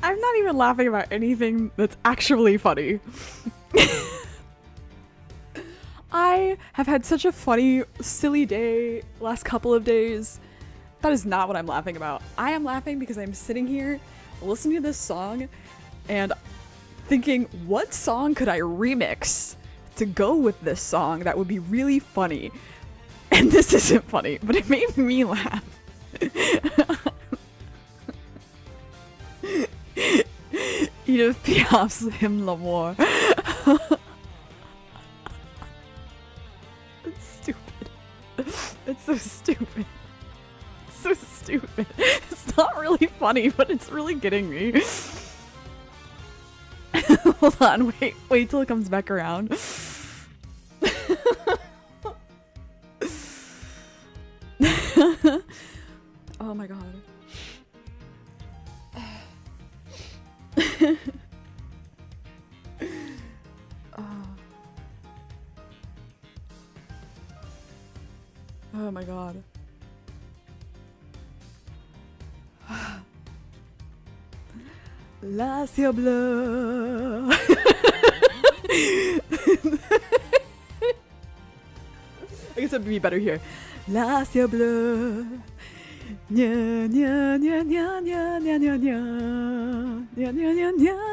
I'm not even laughing about anything that's actually funny. I have had such a funny, silly day last couple of days. That is not what I'm laughing about. I am laughing because I'm sitting here listening to this song and thinking, what song could I remix to go with this song that would be really funny? And this isn't funny, but it made me laugh. Edith Piaf's Hymn L'Amour. It's stupid. It's so stupid. It's so stupid. It's not really funny, but it's really getting me. Hold on, wait till it comes back around. Oh my god. Oh my god. La ciel bleu. I guess it'd be better here. La ciel bleu. Nya nya nya nya nya nya nya nya nya nya nya nya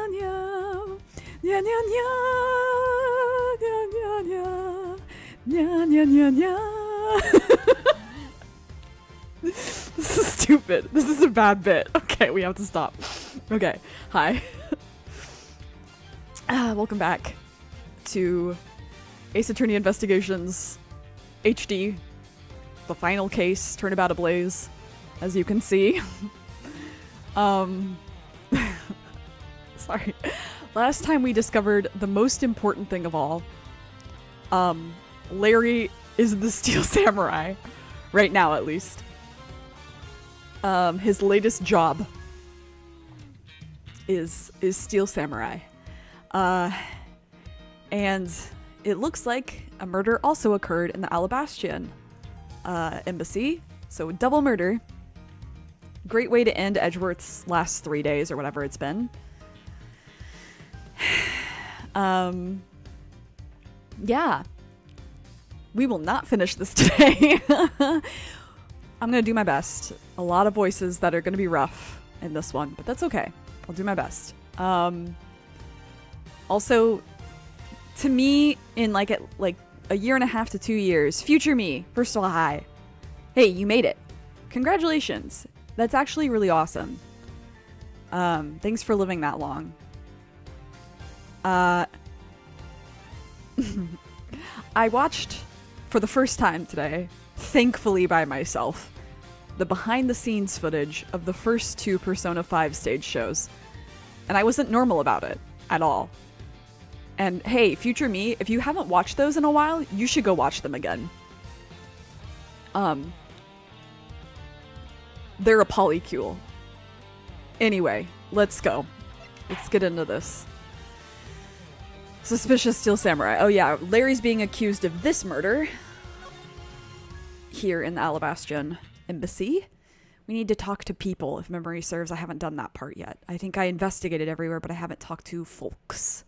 nya nya nya nya nya nya nya nya. This is stupid. This is a bad bit. Okay, we have to stop. Okay, hi. Welcome back to Ace Attorney Investigations HD. The final case, Turnabout Ablaze, as you can see. Sorry. Last time we discovered the most important thing of all. Larry is the Steel Samurai. Right now, at least. His latest job is Steel Samurai. And it looks like a murder also occurred in the Alabastian embassy. So double murder. Great way to end Edgeworth's last 3 days or whatever it's been. Yeah. We will not finish this today. I'm gonna do my best. A lot of voices that are gonna be rough in this one, but that's okay. I'll do my best. Also, to me, in like a year and a half to 2 years, future me, first of all, hi. Hey, you made it. Congratulations. That's actually really awesome. Thanks for living that long. I watched, for the first time today, thankfully by myself, the behind-the-scenes footage of the first 2 Persona 5 stage shows. And I wasn't normal about it at all. And hey, future me, if you haven't watched those in a while, you should go watch them again. They're a polycule. Anyway, let's go. Let's get into this. Suspicious Steel Samurai. Oh yeah, Larry's being accused of this murder here in the Alabastian embassy. We need to talk to people, if memory serves. I haven't done that part yet. I think I investigated everywhere, but I haven't talked to folks.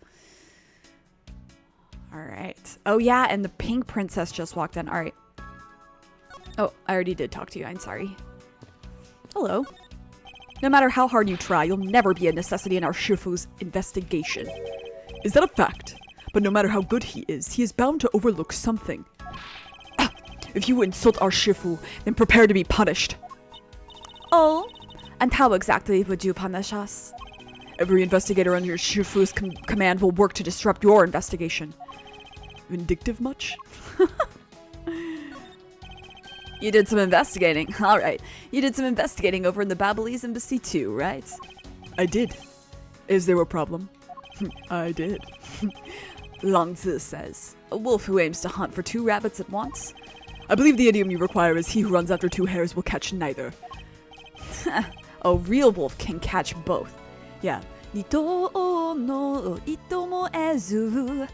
Alright. Oh yeah, and the pink princess just walked in. Alright. Oh, I already did talk to you. I'm sorry. Hello. No matter how hard you try, you'll never be a necessity in our Shifu's investigation. Is that a fact? But no matter how good he is bound to overlook something. If you insult our Shifu, then prepare to be punished. Oh? And how exactly would you punish us? Every investigator under your Shifu's command will work to disrupt your investigation. Vindictive much? You did some investigating. Alright. You did some investigating over in the Babalese embassy too, right? I did. Is there a problem? I did. Langzi says, a wolf who aims to hunt for 2 rabbits at once. I believe the idiom you require is he who runs after two hares will catch neither. A real wolf can catch both. Yeah. Ito no ito mo ezu.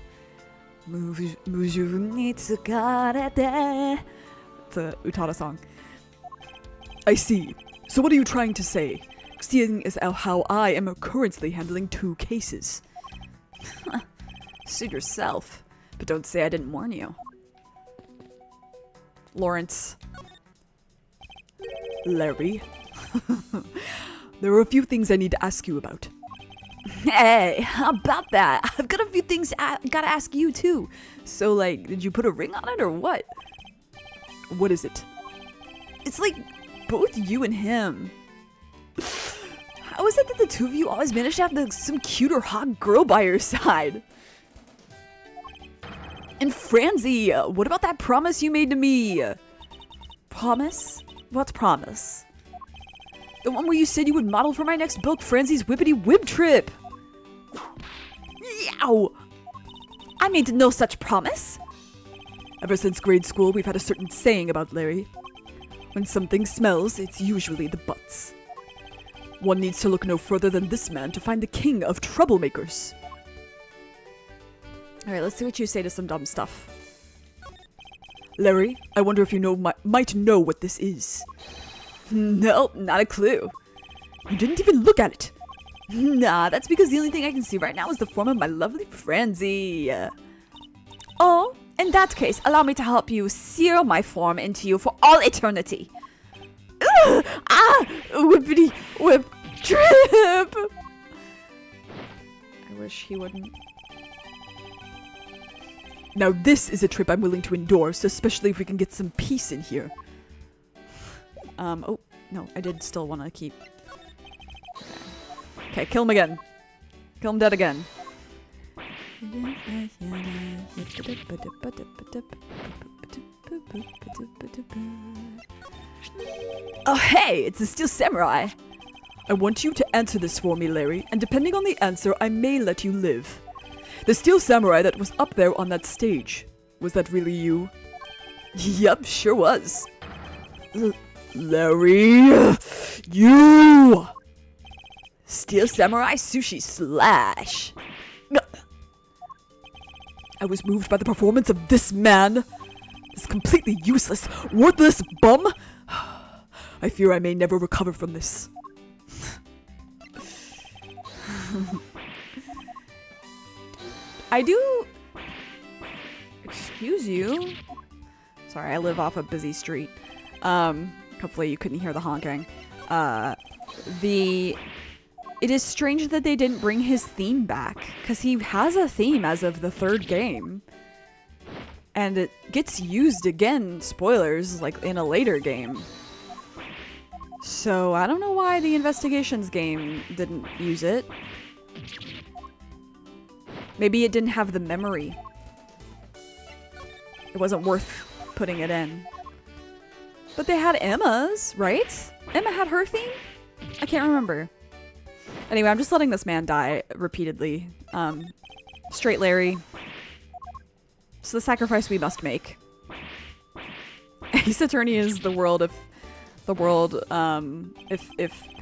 Muju ni tsukarete. It's a Utada song. I see. So what are you trying to say? Seeing as how I am currently handling 2 cases. Suit yourself. But don't say I didn't warn you. Lawrence. Larry. There are a few things I need to ask you about. Hey, how about that? I've got a few things I gotta ask you too. So like, did you put a ring on it or what? What is it? It's like both you and him. How is it that the two of you always manage to have some cute or hot girl by your side? And Franzi, what about that promise you made to me? Promise? What promise? The one where you said you would model for my next book, Franzi's Whippity Whip Trip. Yow! I made no such promise. Ever since grade school, we've had a certain saying about Larry. When something smells, it's usually the butts. One needs to look no further than this man to find the king of troublemakers. Alright, let's see what you say to some dumb stuff. Larry, I wonder if you might know what this is. Nope, not a clue. You didn't even look at it. Nah, that's because the only thing I can see right now is the form of my lovely Franzi. Oh, in that case, allow me to help you seal my form into you for all eternity. Ugh! Ah! Whippity whip trip! I wish he wouldn't. Now this is a trip I'm willing to endorse, especially if we can get some peace in here. Oh, no, I did still want to keep... Okay, kill him again. Kill him dead again. Oh, hey, it's the Steel Samurai. I want you to answer this for me, Larry, and depending on the answer, I may let you live. The Steel Samurai that was up there on that stage. Was that really you? Yep, sure was. Larry, you! Steel Samurai Sushi Slash. I was moved by the performance of this man. This completely useless, worthless bum. I fear I may never recover from this. I do... Excuse you? Sorry, I live off a busy street. Hopefully you couldn't hear the honking. It is strange that they didn't bring his theme back, because he has a theme as of the 3rd game. And it gets used again, spoilers, like in a later game. So I don't know why the Investigations game didn't use it. Maybe it didn't have the memory. It wasn't worth putting it in. But they had Emma's, right? Emma had her theme? I can't remember. Anyway, I'm just letting this man die repeatedly. Straight Larry. It's the sacrifice we must make. Ace Attorney is the world if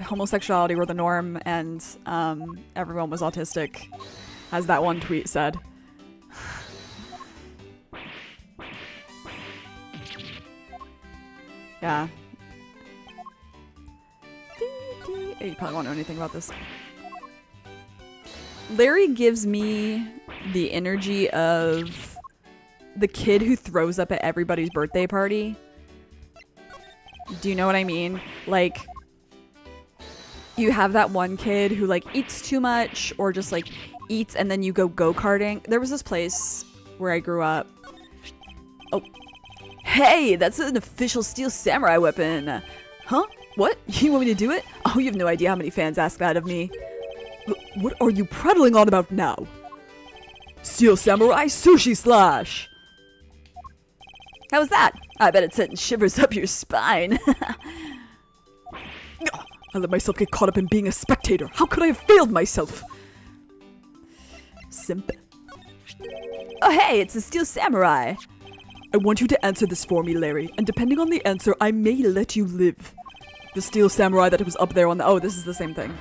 homosexuality were the norm and everyone was autistic, as that one tweet said. Yeah. You probably won't know anything about this. Larry gives me the energy of the kid who throws up at everybody's birthday party. Do you know what I mean? Like, you have that one kid who like eats too much or just like eats and then you go go-karting. There was this place where I grew up. Oh. Hey, that's an official Steel Samurai weapon. Huh? What? You want me to do it? Oh, you have no idea how many fans ask that of me. What are you prattling on about now? Steel Samurai Sushi Slash! How was that? I bet it sent shivers up your spine. I let myself get caught up in being a spectator. How could I have failed myself? Simp. Oh hey, it's the Steel Samurai. I want you to answer this for me, Larry, and depending on the answer, I may let you live. The steel samurai that was up there on the... Oh, this is the same thing.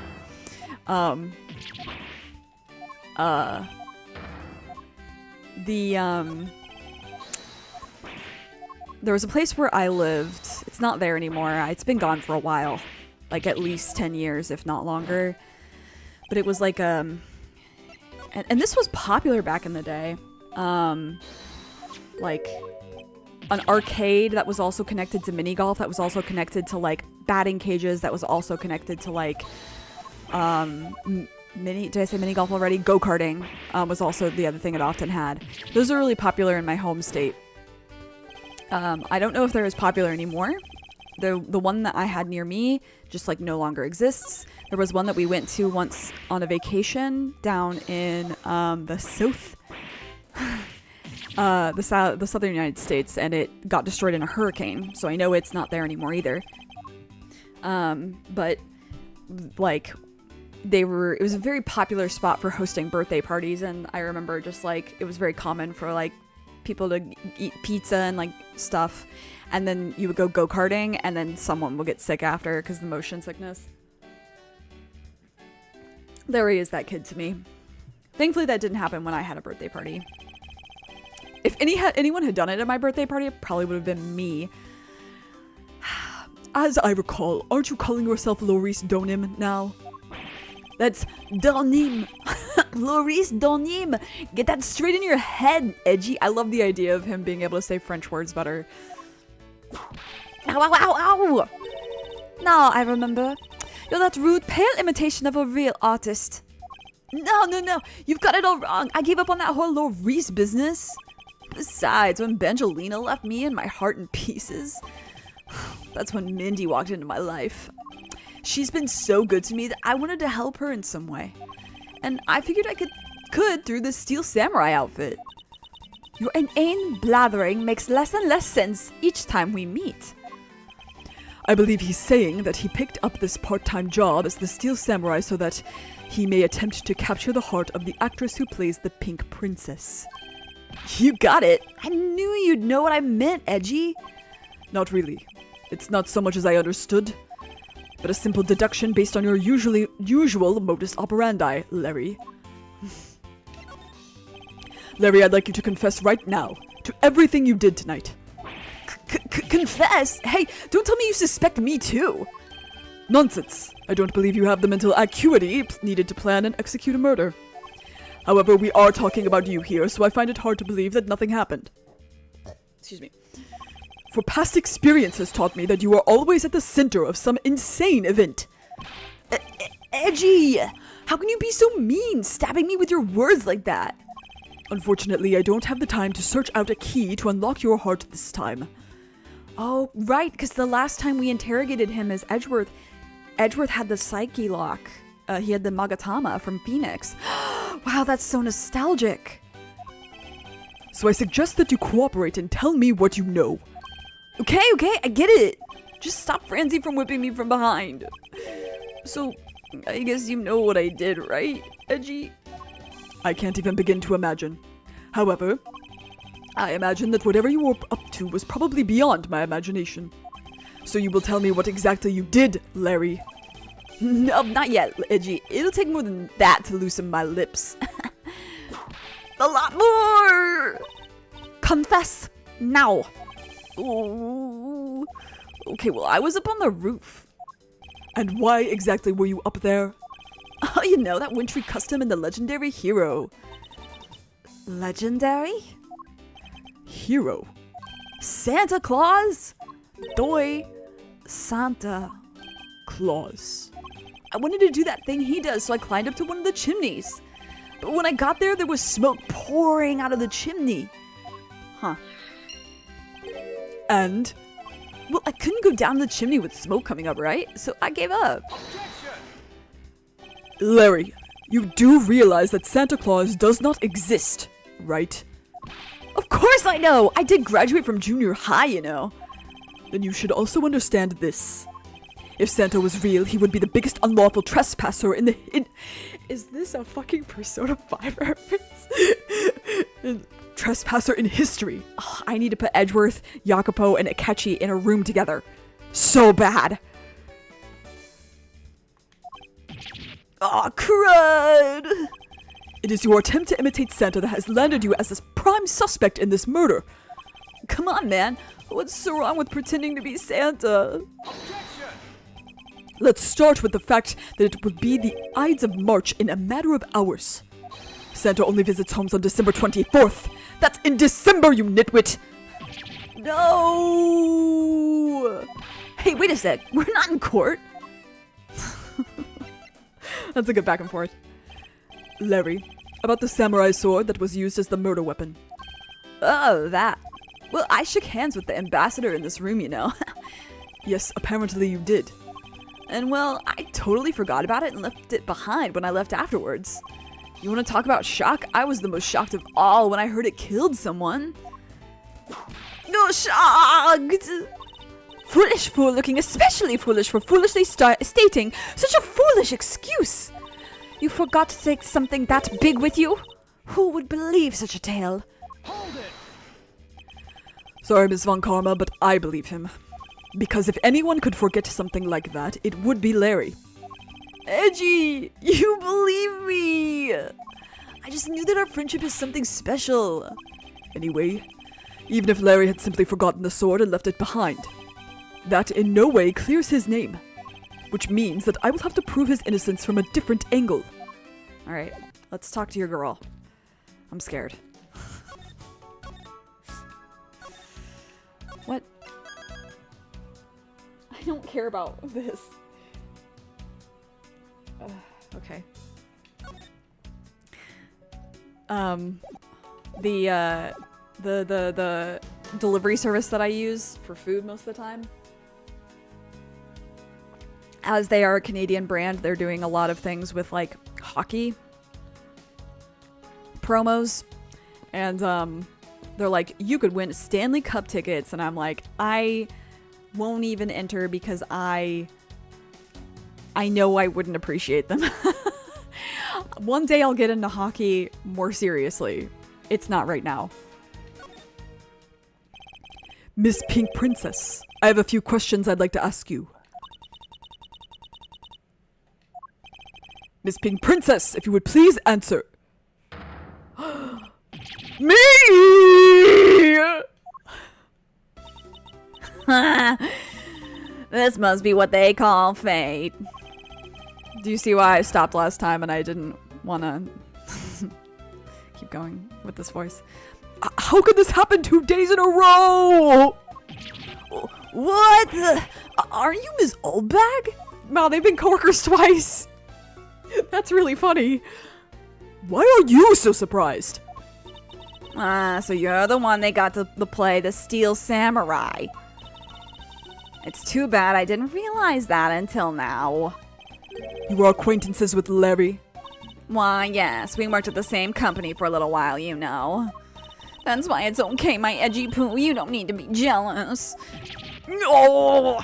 There was a place where I lived. It's not there anymore. It's been gone for a while. Like at least 10 years, if not longer. But it was like, and this was popular back in the day. Like an arcade that was also connected to mini golf, that was also connected to like batting cages, that was also connected to like did I say mini golf already? Go-karting was also the other thing it often had. Those are really popular in my home state. I don't know if they're as popular anymore. The one that I had near me just like no longer exists. There was one that we went to once on a vacation down in the southern United States, and it got destroyed in a hurricane, so I know it's not there anymore either. But like it was a very popular spot for hosting birthday parties, and I remember just like it was very common for like people to eat pizza and like stuff, and then you would go karting, and then someone will get sick after because the motion sickness. Larry is that kid to me. Thankfully that didn't happen when I had a birthday party. If anyone had done it at my birthday party, it probably would have been me. As I recall, aren't you calling yourself Loris Donim now? That's Donim. Loris Donim. Get that straight in your head, Edgy. I love the idea of him being able to say French words better. Ow, ow, ow, ow! Now I remember. You're that rude, pale imitation of a real artist. No. You've got it all wrong. I gave up on that whole Loris business. Besides, when Benjalina left me and my heart in pieces, that's when Mindy walked into my life. She's been so good to me that I wanted to help her in some way. And I figured I could through this Steel Samurai outfit. Your inane blathering makes less and less sense each time we meet. I believe he's saying that he picked up this part-time job as the Steel Samurai so that he may attempt to capture the heart of the actress who plays the Pink Princess. You got it. I knew you'd know what I meant, Edgy. Not really. It's not so much as I understood, but a simple deduction based on your usual modus operandi, Larry. Larry, I'd like you to confess right now to everything you did tonight. Confess? Hey, don't tell me you suspect me too. Nonsense. I don't believe you have the mental acuity needed to plan and execute a murder. However, we are talking about you here, so I find it hard to believe that nothing happened. Excuse me. For past experience has taught me that you are always at the center of some insane event. Edgy! How can you be so mean, stabbing me with your words like that? Unfortunately, I don't have the time to search out a key to unlock your heart this time. Oh, right, because the last time we interrogated him as Edgeworth had the psyche lock. He had the Magatama from Phoenix. Wow, that's so nostalgic. So I suggest that you cooperate and tell me what you know. Okay, I get it. Just stop Francie from whipping me from behind. So, I guess you know what I did, right, Edgy? I can't even begin to imagine. However, I imagine that whatever you were up to was probably beyond my imagination. So you will tell me what exactly you did, Larry. No, not yet, Edgy. It'll take more than that to loosen my lips. A lot more! Confess now. Ooh. Okay, well, I was up on the roof. And why exactly were you up there? Oh, you know, that wintry custom and the legendary hero. Legendary? Hero? Santa Claus? Doi. Santa Claus. I wanted to do that thing he does, so I climbed up to one of the chimneys. But when I got there, there was smoke pouring out of the chimney. Huh. And? Well, I couldn't go down the chimney with smoke coming up, right? So I gave up. Larry, you do realize that Santa Claus does not exist, right? Of course I know! I did graduate from junior high, you know. Then you should also understand this. If Santa was real, he would be the biggest unlawful trespasser in the... Is this a fucking Persona 5 reference? trespasser in history. Ugh, I need to put Edgeworth, Jacopo, and Akechi in a room together. So bad. Ah, crud! It is your attempt to imitate Santa that has landed you as this prime suspect in this murder. Come on, man. What's so wrong with pretending to be Santa? Let's start with the fact that it would be the Ides of March in a matter of hours. Santa only visits homes on December 24th. That's in December, you nitwit! No! Hey, wait a sec. We're not in court. That's a good back and forth. Larry, about the samurai sword that was used as the murder weapon. Oh, that. Well, I shook hands with the ambassador in this room, you know. Yes, apparently you did. And well, I totally forgot about it and left it behind when I left afterwards. You want to talk about shock? I was the most shocked of all when I heard it killed someone. No, shocked! Foolish fool looking especially foolish for foolishly stating such a foolish excuse. You forgot to take something that big with you? Who would believe such a tale? Hold it! Sorry, Miss Von Karma, but I believe him. Because if anyone could forget something like that, it would be Larry. Edgy, you believe me. I just knew that our friendship is something special. Anyway, even if Larry had simply forgotten the sword and left it behind, that in no way clears his name. Which means that I will have to prove his innocence from a different angle. Alright, let's talk to your girl. I'm scared. What? I don't care about this. Okay. The delivery service that I use for food most of the time, as they are a Canadian brand, they're doing a lot of things with like hockey promos, and they're like, you could win Stanley Cup tickets, and I'm like, I won't even enter because I know I wouldn't appreciate them. One day I'll get into hockey more seriously. It's not right now. Miss Pink Princess, I have a few questions I'd like to ask you. Miss Pink Princess, if you would please answer. Me! This must be what they call fate. Do you see why I stopped last time and I didn't want to keep going with this voice? How could this happen 2 days in a row? What the? Aren't you Ms. Oldbag? Wow, they've been coworkers twice. That's really funny. Why are you so surprised? So you're the one they got to play the Steel Samurai. It's too bad I didn't realize that until now. You are acquaintances with Larry? Why, yes, we worked at the same company for a little while, you know. That's why it's okay, my edgy poo. You don't need to be jealous. No!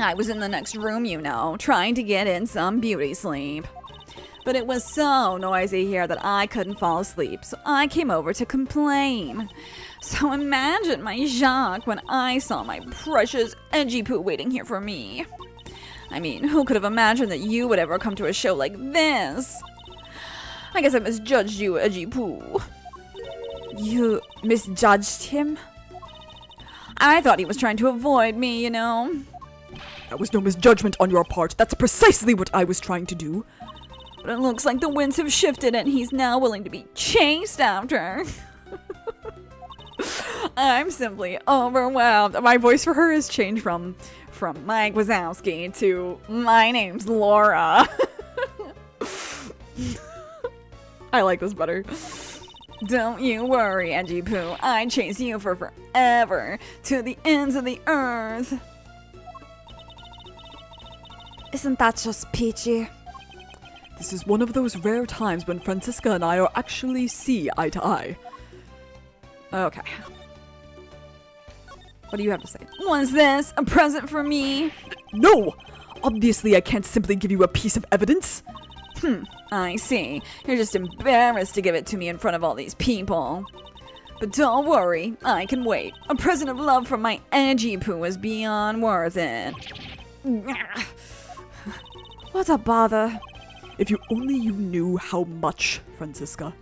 I was in the next room, you know, trying to get in some beauty sleep. But it was so noisy here that I couldn't fall asleep, so I came over to complain. So imagine my shock when I saw my precious edgy poo waiting here for me. I mean, who could have imagined that you would ever come to a show like this? I guess I misjudged you, edgy poo. You misjudged him? I thought he was trying to avoid me, you know. That was no misjudgment on your part. That's precisely what I was trying to do. But it looks like the winds have shifted and he's now willing to be chased after. I'm simply overwhelmed. My voice for her has changed from Mike Wazowski to my name's Laura. I like this better. Don't you worry, Edgy Poo. I'd chase you for forever, to the ends of the earth. Isn't that just peachy? This is one of those rare times when Francisca and I actually see eye to eye. Okay. What do you have to say? Was this a present for me? No! Obviously I can't simply give you a piece of evidence. I see. You're just embarrassed to give it to me in front of all these people. But don't worry, I can wait. A present of love from my edgy poo is beyond worth it. What a bother. If you only you knew how much, Francisca.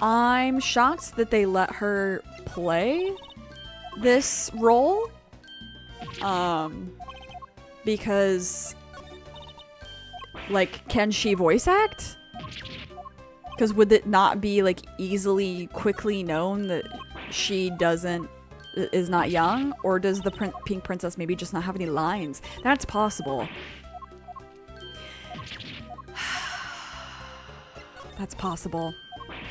I'm shocked that they let her play this role. Because, like, can she voice act? Because would it not be, like, quickly known that she is not young? Or does the Pink Princess maybe just not have any lines? That's possible. That's possible.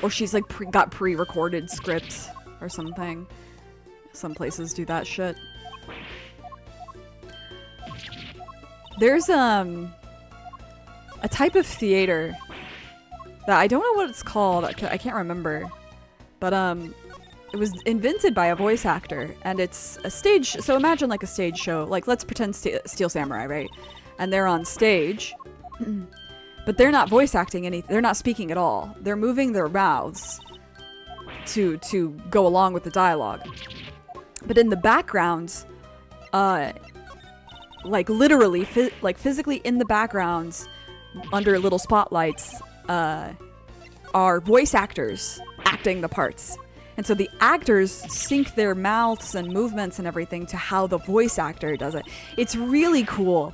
Or she's, like, got pre-recorded scripts or something. Some places do that shit. There's, a type of theater that I don't know what it's called. I can't remember. But, it was invented by a voice actor. And it's a stage... So imagine, like, a stage show. Like, let's pretend Steel Samurai, right? And they're on stage. But they're not voice acting anything. They're not speaking at all. They're moving their mouths to go along with the dialogue. But in the background, like literally, physically in the backgrounds, under little spotlights, are voice actors acting the parts. And so the actors sync their mouths and movements and everything to how the voice actor does it. It's really cool.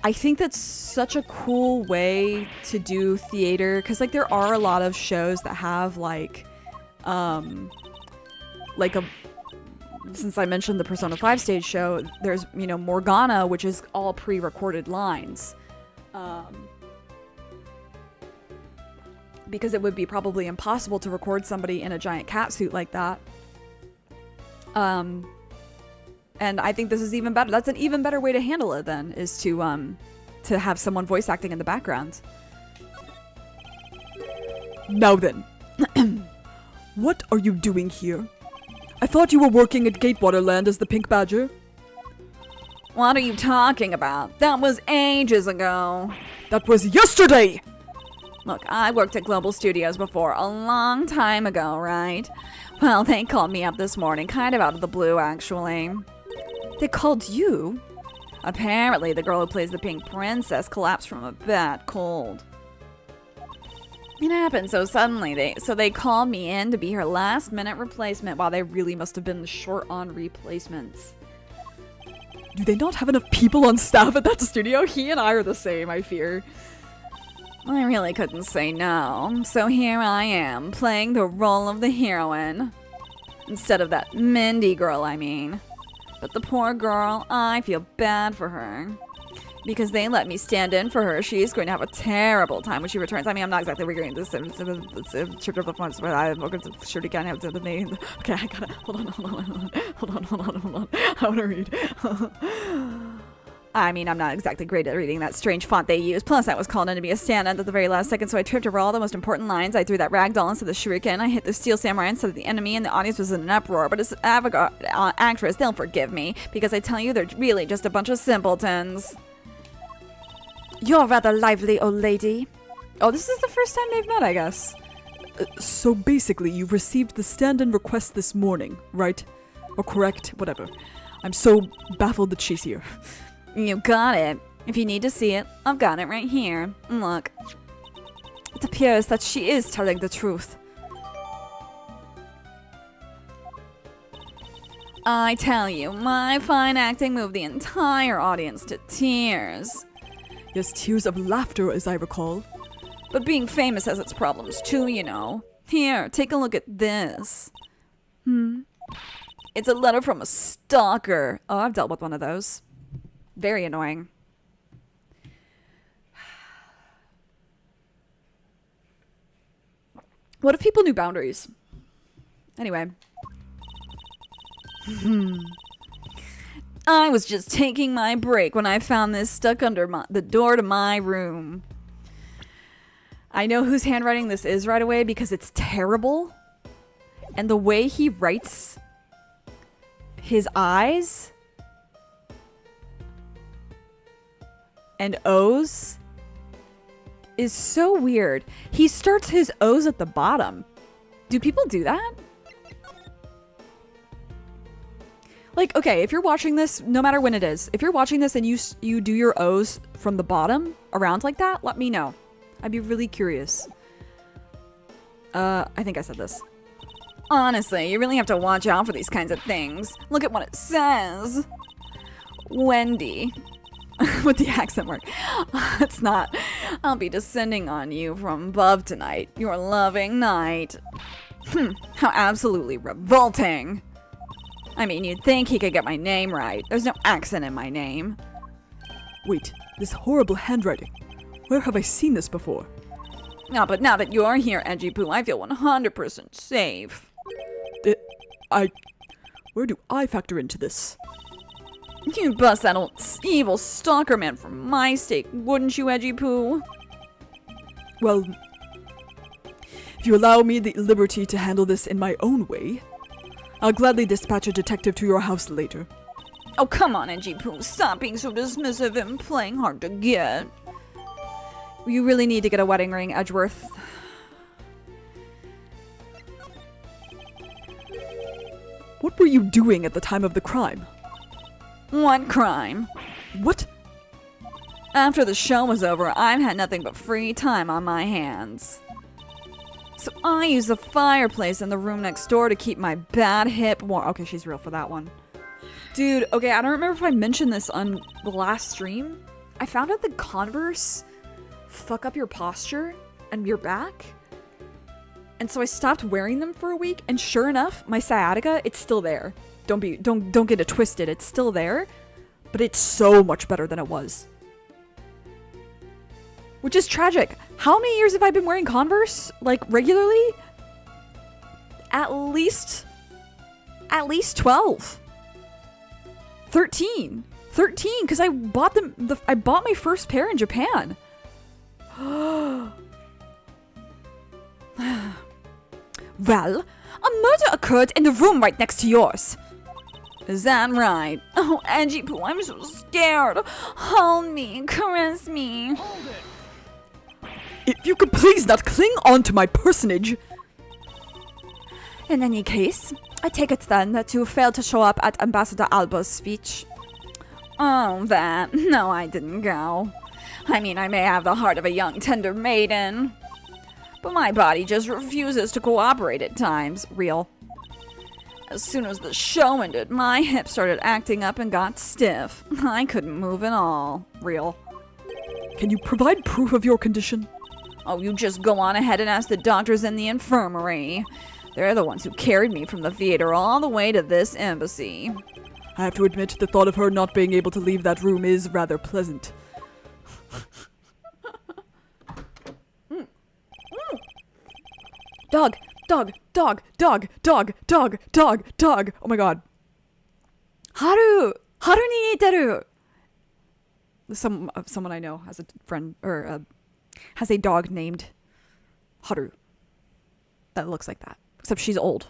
I think that's such a cool way to do theater, because like there are a lot of shows that have since I mentioned the Persona 5 stage show, there's, you know, Morgana, which is all pre-recorded lines. Because it would be probably impossible to record somebody in a giant cat suit like that. And I think this is even better. That's an even better way to handle it then, is to have someone voice acting in the background. Now then, what are you doing here? I thought you were working at Gatewater Land as the Pink Badger. What are you talking about? That was ages ago. That was yesterday! Look, I worked at Global Studios before, a long time ago, right? Well, they called me up this morning, kind of out of the blue, actually. They called you? Apparently, the girl who plays the Pink Princess collapsed from a bad cold. It happened so suddenly, so they called me in to be her last-minute replacement. Wow, they really must have been short on replacements. Do they not have enough people on staff at that studio? He and I are the same, I fear. I really couldn't say no, so here I am, playing the role of the heroine. Instead of that Mindy girl, I mean. But the poor girl, I feel bad for her. Because they let me stand in for her. She's going to have a terrible time when she returns. I mean, I'm not exactly regretting this trip to the funds, but I'm going to sure can't have to the name. Okay, I gotta, hold on. I want to read. I mean, I'm not exactly great at reading that strange font they use. Plus, I was called in to be a stand-in at the very last second, so I tripped over all the most important lines. I threw that ragdoll instead of the shuriken. I hit the Steel Samurai instead of the enemy, and the audience was in an uproar. But as actress, they'll forgive me, because I tell you, they're really just a bunch of simpletons. You're rather lively, old lady. Oh, this is the first time they've met, I guess. So basically, you received the stand-in request this morning, right? Or correct? Whatever. I'm so baffled that she's here. You got it. If you need to see it, I've got it right here. Look. It appears that she is telling the truth. I tell you, my fine acting moved the entire audience to tears. Yes, tears of laughter, as I recall. But being famous has its problems too, you know. Here, take a look at this. It's a letter from a stalker. Oh, I've dealt with one of those. Very annoying. What if people knew boundaries? Anyway. I was just taking my break when I found this stuck under the door to my room. I know whose handwriting this is right away because it's terrible. And the way he writes his eyes and O's is so weird. He starts his O's at the bottom. Do people do that? Like, okay, if you're watching this, no matter when it is, if you're watching this and you do your O's from the bottom around like that, let me know. I'd be really curious. I think I said this. Honestly, you really have to watch out for these kinds of things. Look at what it says. Wendy. With the accent mark. It's not. I'll be descending on you from above tonight. Your loving night. How absolutely revolting. I mean, you'd think he could get my name right. There's no accent in my name. Wait, this horrible handwriting. Where have I seen this before? No, but now that you're here, Edgy Poo, I feel 100% safe. Where do I factor into this? You'd bust that old evil stalker man for my sake, wouldn't you, Edgy Poo? Well, if you allow me the liberty to handle this in my own way, I'll gladly dispatch a detective to your house later. Oh, come on, Edgy Poo. Stop being so dismissive and playing hard to get. You really need to get a wedding ring, Edgeworth. What were you doing at the time of the crime? What crime? What? After the show was over, I've had nothing but free time on my hands. So I used the fireplace in the room next door to keep my bad hip warm. Okay, she's real for that one. Dude, okay, I don't remember if I mentioned this on the last stream. I found out that Converse fuck up your posture and your back. And so I stopped wearing them for a week, and sure enough, my sciatica, it's still there. Don't get it twisted, it's still there, but it's so much better than it was. Which is tragic. How many years have I been wearing Converse, like, regularly? At least 12. 13, because I bought them. I bought my first pair in Japan. Well, a murder occurred in the room right next to yours. Is that right? Oh, Edgy Poo, I'm so scared. Hold me, caress me. If you could please not cling on to my personage. In any case, I take it then that you failed to show up at Ambassador Alba's speech. Oh, that. No, I didn't go. I mean, I may have the heart of a young, tender maiden, but my body just refuses to cooperate at times. Real. As soon as the show ended, my hip started acting up and got stiff. I couldn't move at all. Real. Can you provide proof of your condition? Oh, you just go on ahead and ask the doctors in the infirmary. They're the ones who carried me from the theater all the way to this embassy. I have to admit, the thought of her not being able to leave that room is rather pleasant. Dog, dog, dog, dog, dog, dog, dog, dog. Oh my god. Haru ni niteru. Someone I know has a friend, or has a dog named Haru that looks like that, except she's old.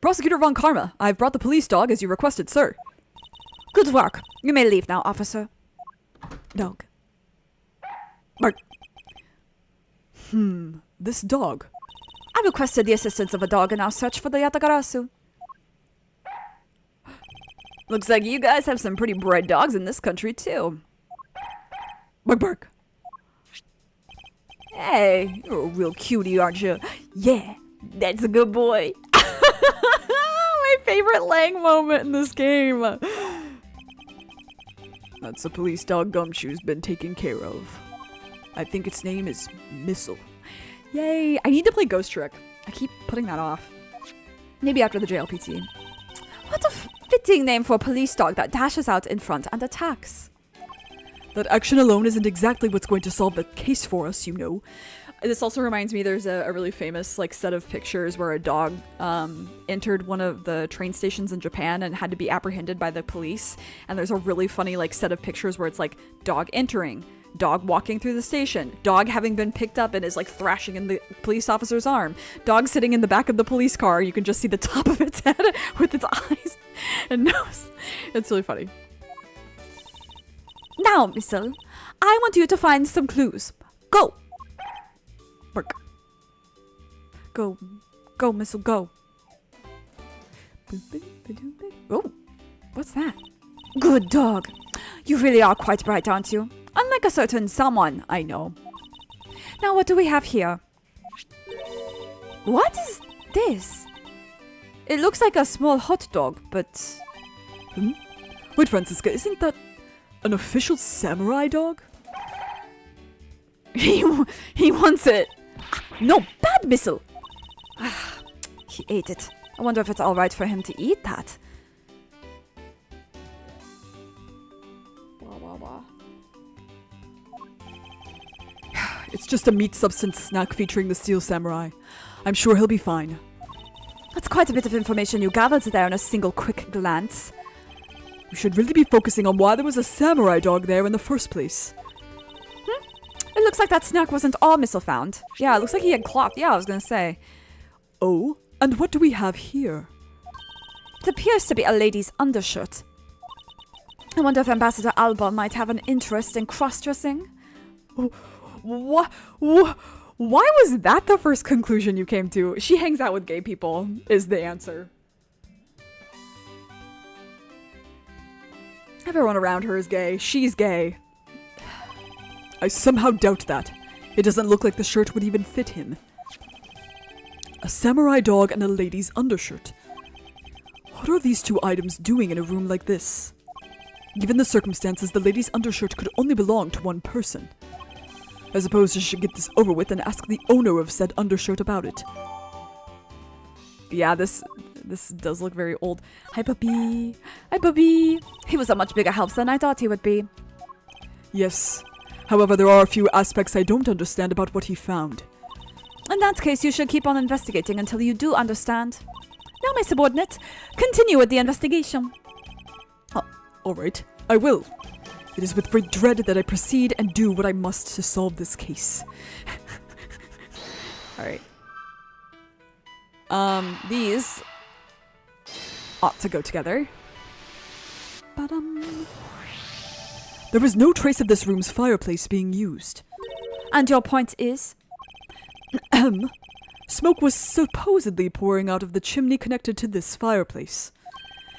Prosecutor Von Karma, I've brought the police dog as you requested, sir. Good work. You may leave now, officer. Dog. Bark. This dog. I requested the assistance of a dog in our search for the Yatagarasu. Looks like you guys have some pretty bright dogs in this country, too. Bark, bark. Hey, you're a real cutie, aren't you? Yeah, that's a good boy. My favorite Lang moment in this game. That's a police dog Gumshoe's been taken care of. I think its name is Missile. Yay, I need to play Ghost Trick. I keep putting that off. Maybe after the JLPT. What a fitting name for a police dog that dashes out in front and attacks. That action alone isn't exactly what's going to solve the case for us, you know. This also reminds me, there's a really famous like set of pictures where a dog entered one of the train stations in Japan and had to be apprehended by the police. And there's a really funny like set of pictures where it's like dog entering, dog walking through the station, dog having been picked up and is like thrashing in the police officer's arm, dog sitting in the back of the police car. You can just see the top of its head with its eyes and nose. It's really funny. Now, Missile, I want you to find some clues. Go! Bark. Go. Go, Missile, go. Oh, what's that? Good dog. You really are quite bright, aren't you? Unlike a certain someone I know. Now, what do we have here? What is this? It looks like a small hot dog, but... Wait, Francisca, isn't that an official samurai dog? He wants it. No, bad Missile. He ate it. I wonder if it's alright for him to eat that. It's just a meat substance snack featuring the steel samurai. I'm sure he'll be fine. That's quite a bit of information you gathered there in a single quick glance. You should really be focusing on why there was a samurai dog there in the first place. It looks like that snack wasn't all Missile found. Yeah, it looks like he had cloth. Yeah, I was gonna say. Oh, and what do we have here? It appears to be a lady's undershirt. I wonder if Ambassador Alba might have an interest in cross-dressing. Why was that the first conclusion you came to? She hangs out with gay people, is the answer. Everyone around her is gay. She's gay. I somehow doubt that. It doesn't look like the shirt would even fit him. A samurai dog and a lady's undershirt. What are these two items doing in a room like this? Given the circumstances, the lady's undershirt could only belong to one person. I suppose I should get this over with and ask the owner of said undershirt about it. Yeah, this does look very old. Hi, puppy. Hi, puppy. He was a much bigger help than I thought he would be. Yes. However, there are a few aspects I don't understand about what he found. In that case, you should keep on investigating until you do understand. Now, my subordinate, continue with the investigation. Oh, all right. I will. It is with great dread that I proceed and do what I must to solve this case. Alright. These ought to go together. Ba-dum. There was no trace of this room's fireplace being used. And your point is? Smoke was supposedly pouring out of the chimney connected to this fireplace.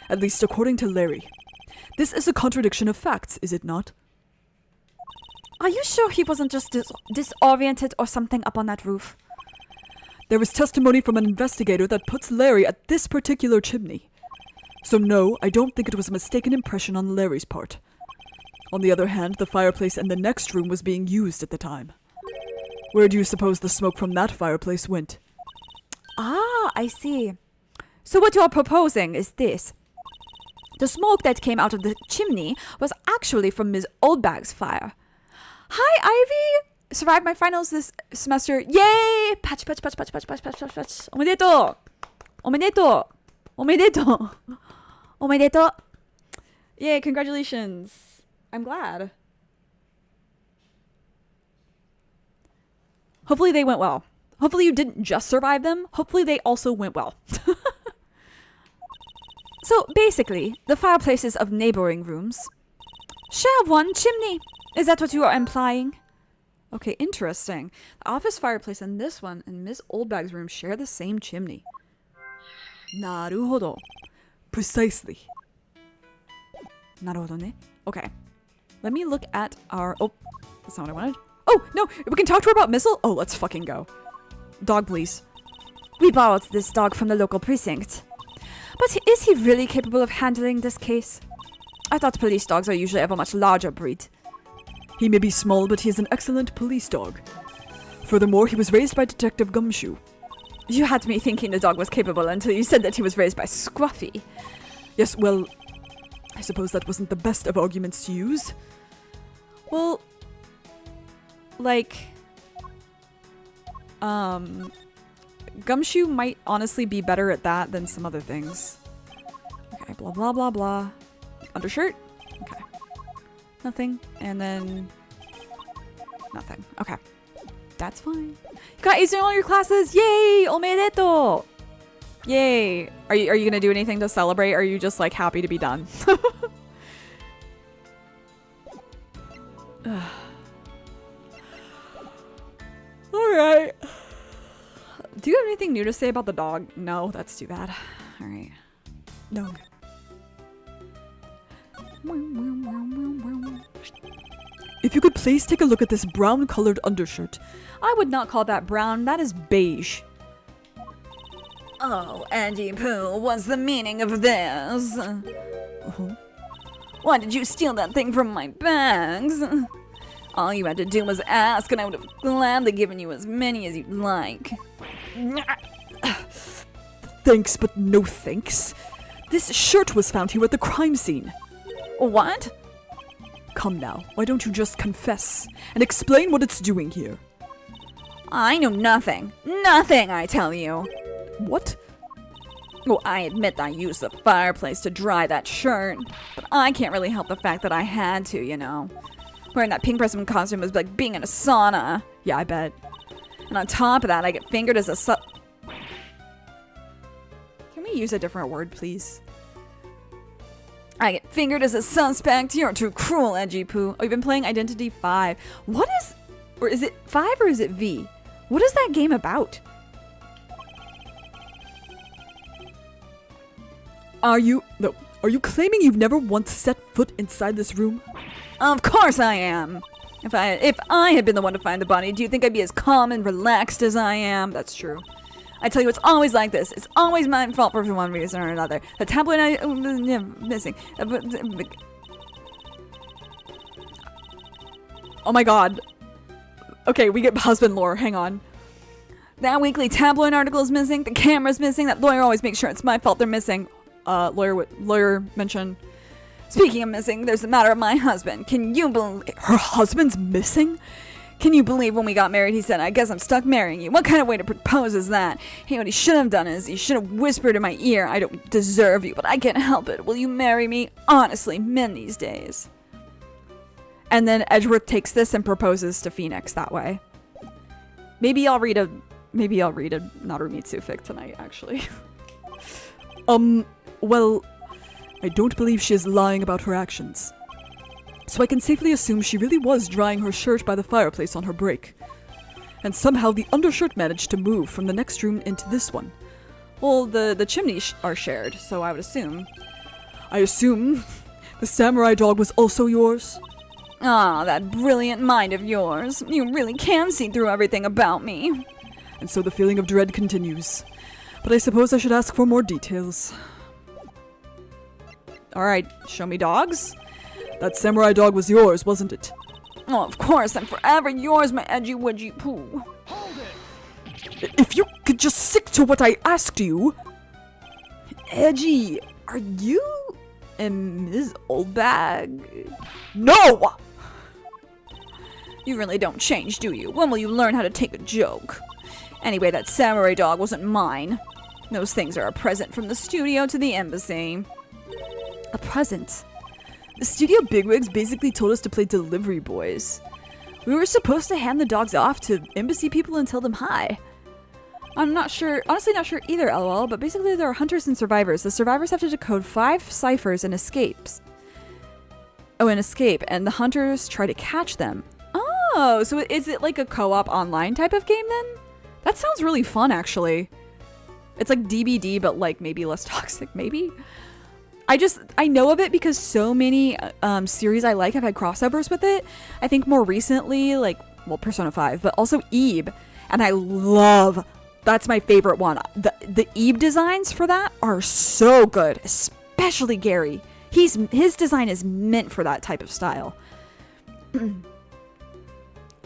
At least according to Larry. This is a contradiction of facts, is it not? Are you sure he wasn't just disoriented or something up on that roof? There was testimony from an investigator that puts Larry at this particular chimney. So no, I don't think it was a mistaken impression on Larry's part. On the other hand, the fireplace in the next room was being used at the time. Where do you suppose the smoke from that fireplace went? Ah, I see. So what you're proposing is this. The smoke that came out of the chimney was actually from Ms. Oldbag's fire. Hi, Ivy! Survived my finals this semester. Yay! Patch, patch, patch, patch, patch, patch, patch, patch, patch. Omedeto! Omedeto! Omedeto! Omedeto! Yay, congratulations. I'm glad. Hopefully they went well. Hopefully you didn't just survive them. Hopefully they also went well. So basically, the fireplaces of neighboring rooms share one chimney. Is that what you are implying? Okay, interesting. The office fireplace and this one in Miss Oldbag's room share the same chimney. Naruhodo. Precisely. Naruhodo ne. Okay. Let me look at our... Oh, that's not what I wanted. Oh, no, we can talk to her about Missile? Oh, let's fucking go. Dog, please. We borrowed this dog from the local precinct. But is he really capable of handling this case? I thought police dogs are usually of a much larger breed. He may be small, but he is an excellent police dog. Furthermore, he was raised by Detective Gumshoe. You had me thinking the dog was capable until you said that he was raised by Scruffy. Yes, well, I suppose that wasn't the best of arguments to use. Well, like, Gumshoe might honestly be better at that than some other things. Okay, blah, blah, blah, blah. Undershirt? Okay. Nothing. And then... nothing. Okay. That's fine. You got A's in all your classes! Yay! Omedeto! Yay! Are you gonna do anything to celebrate? Or are you just, like, happy to be done? Bye! Do you have anything new to say about the dog? No, that's too bad. Alright. Dog. If you could please take a look at this brown-colored undershirt. I would not call that brown. That is beige. Oh, Andy Pooh, what's the meaning of this? Why did you steal that thing from my bags? All you had to do was ask, and I would have gladly given you as many as you'd like. Thanks, but no thanks. This shirt was found here at the crime scene. What? Come now, why don't you just confess and explain what it's doing here? I know nothing. Nothing, I tell you. What? Well, I admit I used the fireplace to dry that shirt, but I can't really help the fact that I had to, you know. Wearing that pink person costume was like being in a sauna. Yeah, I bet. And on top of that, I get fingered as a Can we use a different word, please? I get fingered as a suspect. You're too cruel, Edgy Poo. Oh, you've been playing Identity 5. What is... Or is it 5 or is it V? What is that game about? Are you claiming you've never once set foot inside this room? Of course I am. If I had been the one to find the body, do you think I'd be as calm and relaxed as I am? That's true. I tell you, it's always like this. It's always my fault for one reason or another. The tablet missing. Oh my god. Okay, we get husband lore. Hang on. That weekly tabloid article is missing. The camera's missing. That lawyer always makes sure it's my fault they're missing. Lawyer mention. Speaking of missing, there's the matter of my husband. Can you believe... Her husband's missing? Can you believe when we got married, he said, I guess I'm stuck marrying you. What kind of way to propose is that? Hey, what he should have done is he should have whispered in my ear, I don't deserve you, but I can't help it. Will you marry me? Honestly, men these days. And then Edgeworth takes this and proposes to Phoenix that way. Maybe I'll read a Narumitsu fic tonight, actually. Well, I don't believe she is lying about her actions. So I can safely assume she really was drying her shirt by the fireplace on her break. And somehow the undershirt managed to move from the next room into this one. Well, the chimneys are shared, so I would assume. I assume the samurai dog was also yours? Ah, that brilliant mind of yours. You really can see through everything about me. And so the feeling of dread continues. But I suppose I should ask for more details. Alright, show me dogs. That samurai dog was yours, wasn't it? Oh, of course, I'm forever yours, my edgy wedgy poo. If you could just stick to what I asked you. Edgy, are you and Ms. Oldbag? No! You really don't change, do you? When will you learn how to take a joke? Anyway, that samurai dog wasn't mine. Those things are a present from the studio to the embassy. A present? The studio bigwigs basically told us to play delivery boys. We were supposed to hand the dogs off to embassy people and tell them hi. I'm not sure, honestly not sure either, lol, but basically there are hunters and survivors. The survivors have to decode 5 ciphers and escapes. Oh, an escape, and the hunters try to catch them. Oh, so is it like a co-op online type of game then? That sounds really fun, actually. It's like DBD, but like maybe less toxic, maybe? I know of it because so many series I like have had crossovers with it. I think more recently, like, well, Persona 5, but also Ebe. And I love, that's my favorite one. The Ebe designs for that are so good, especially Gary. His design is meant for that type of style. I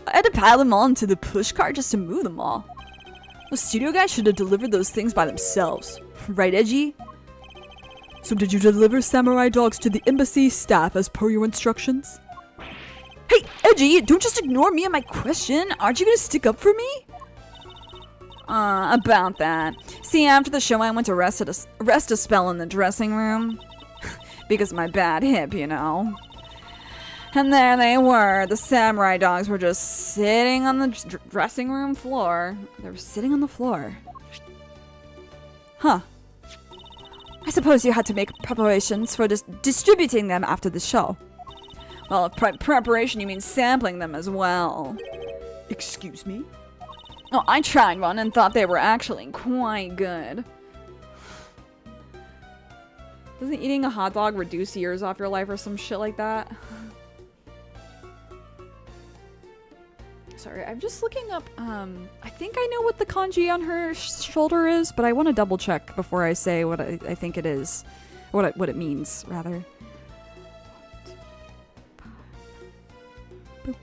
had to pile them all into the push cart just to move them all. The studio guys should have delivered those things by themselves. Right, Edgy? So did you deliver samurai dogs to the embassy staff as per your instructions? Hey, Edgy, don't just ignore me and my question. Aren't you gonna stick up for me? About that. See, after the show I went to rest a spell in the dressing room. Because of my bad hip, you know. And there they were. The samurai dogs were just sitting on the dressing room floor. They were sitting on the floor. Huh. I suppose you had to make preparations for distributing them after the show. Well, if preparation you mean sampling them as well. Excuse me? Oh, I tried one and thought they were actually quite good. Doesn't eating a hot dog reduce years off your life or some shit like that? Sorry, I'm just looking up, I think I know what the kanji on her shoulder is, but I want to double check before I say what I think it is. What it means, rather. Boop.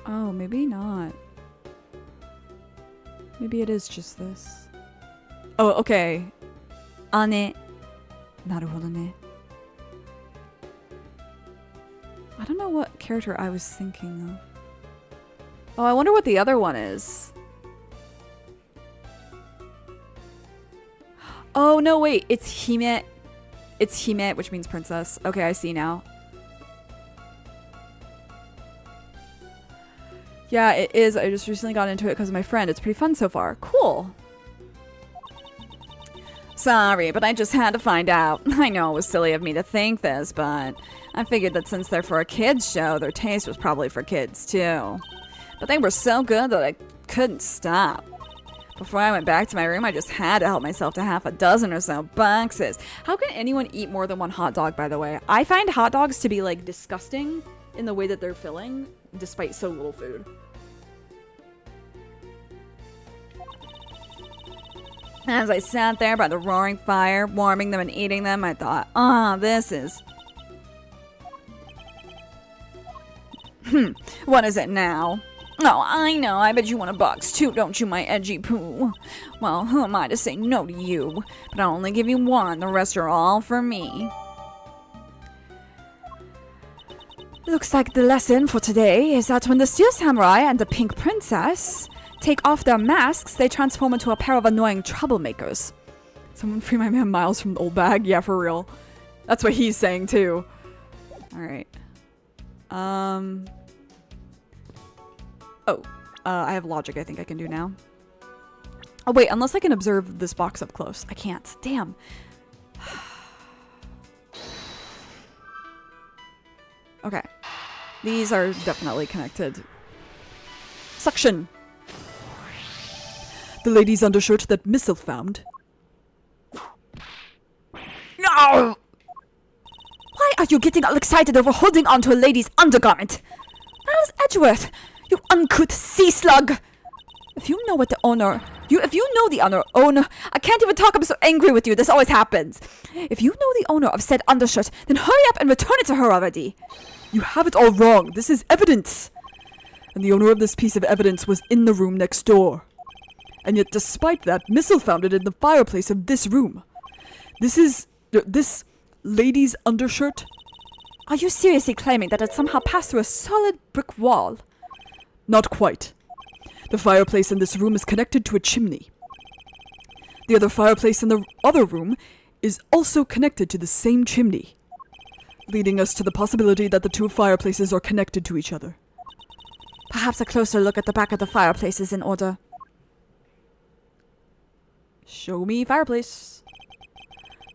Oh, maybe not. Maybe it is just this. Oh, okay. Ane. Naruhodo ne. I don't know what character I was thinking of. Oh, I wonder what the other one is. Oh, no, wait. It's Hime. It's Hime, which means princess. Okay, I see now. Yeah, it is. I just recently got into it because of my friend. It's pretty fun so far. Cool. Sorry, but I just had to find out. I know it was silly of me to think this, but I figured that since they're for a kids show, their taste was probably for kids too. But they were so good that I couldn't stop. Before I went back to my room, I just had to help myself to half a dozen or so boxes. How can anyone eat more than one hot dog, by the way? I find hot dogs to be, like, disgusting in the way that they're filling, despite so little food. As I sat there by the roaring fire, warming them and eating them, I thought, this is... What is it now? Oh, I know. I bet you want a box too, don't you, my edgy poo? Well, who am I to say no to you? But I'll only give you one. The rest are all for me. Looks like the lesson for today is that when the Steel Samurai and the Pink Princess take off their masks, they transform into a pair of annoying troublemakers. Someone free my man Miles from the old bag? Yeah, for real. That's what he's saying too. Alright. I have logic I think I can do now. Oh wait, unless I can observe this box up close. I can't. Damn. Okay. These are definitely connected. Suction! The lady's undershirt that Missile found. No! Why are you getting all excited over holding onto a lady's undergarment? That is Edgeworth! You uncouth sea slug! If you know what the owner... If you know the owner... I can't even talk, I'm so angry with you, this always happens. If you know the owner of said undershirt, then hurry up and return it to her already. You have it all wrong. This is evidence. And the owner of this piece of evidence was in the room next door. And yet despite that, Missile found it in the fireplace of this room. This lady's undershirt? Are you seriously claiming that it somehow passed through a solid brick wall? Not quite. The fireplace in this room is connected to a chimney. The other fireplace in the other room is also connected to the same chimney, leading us to the possibility that the two fireplaces are connected to each other. Perhaps a closer look at the back of the fireplace is in order. Show me fireplace.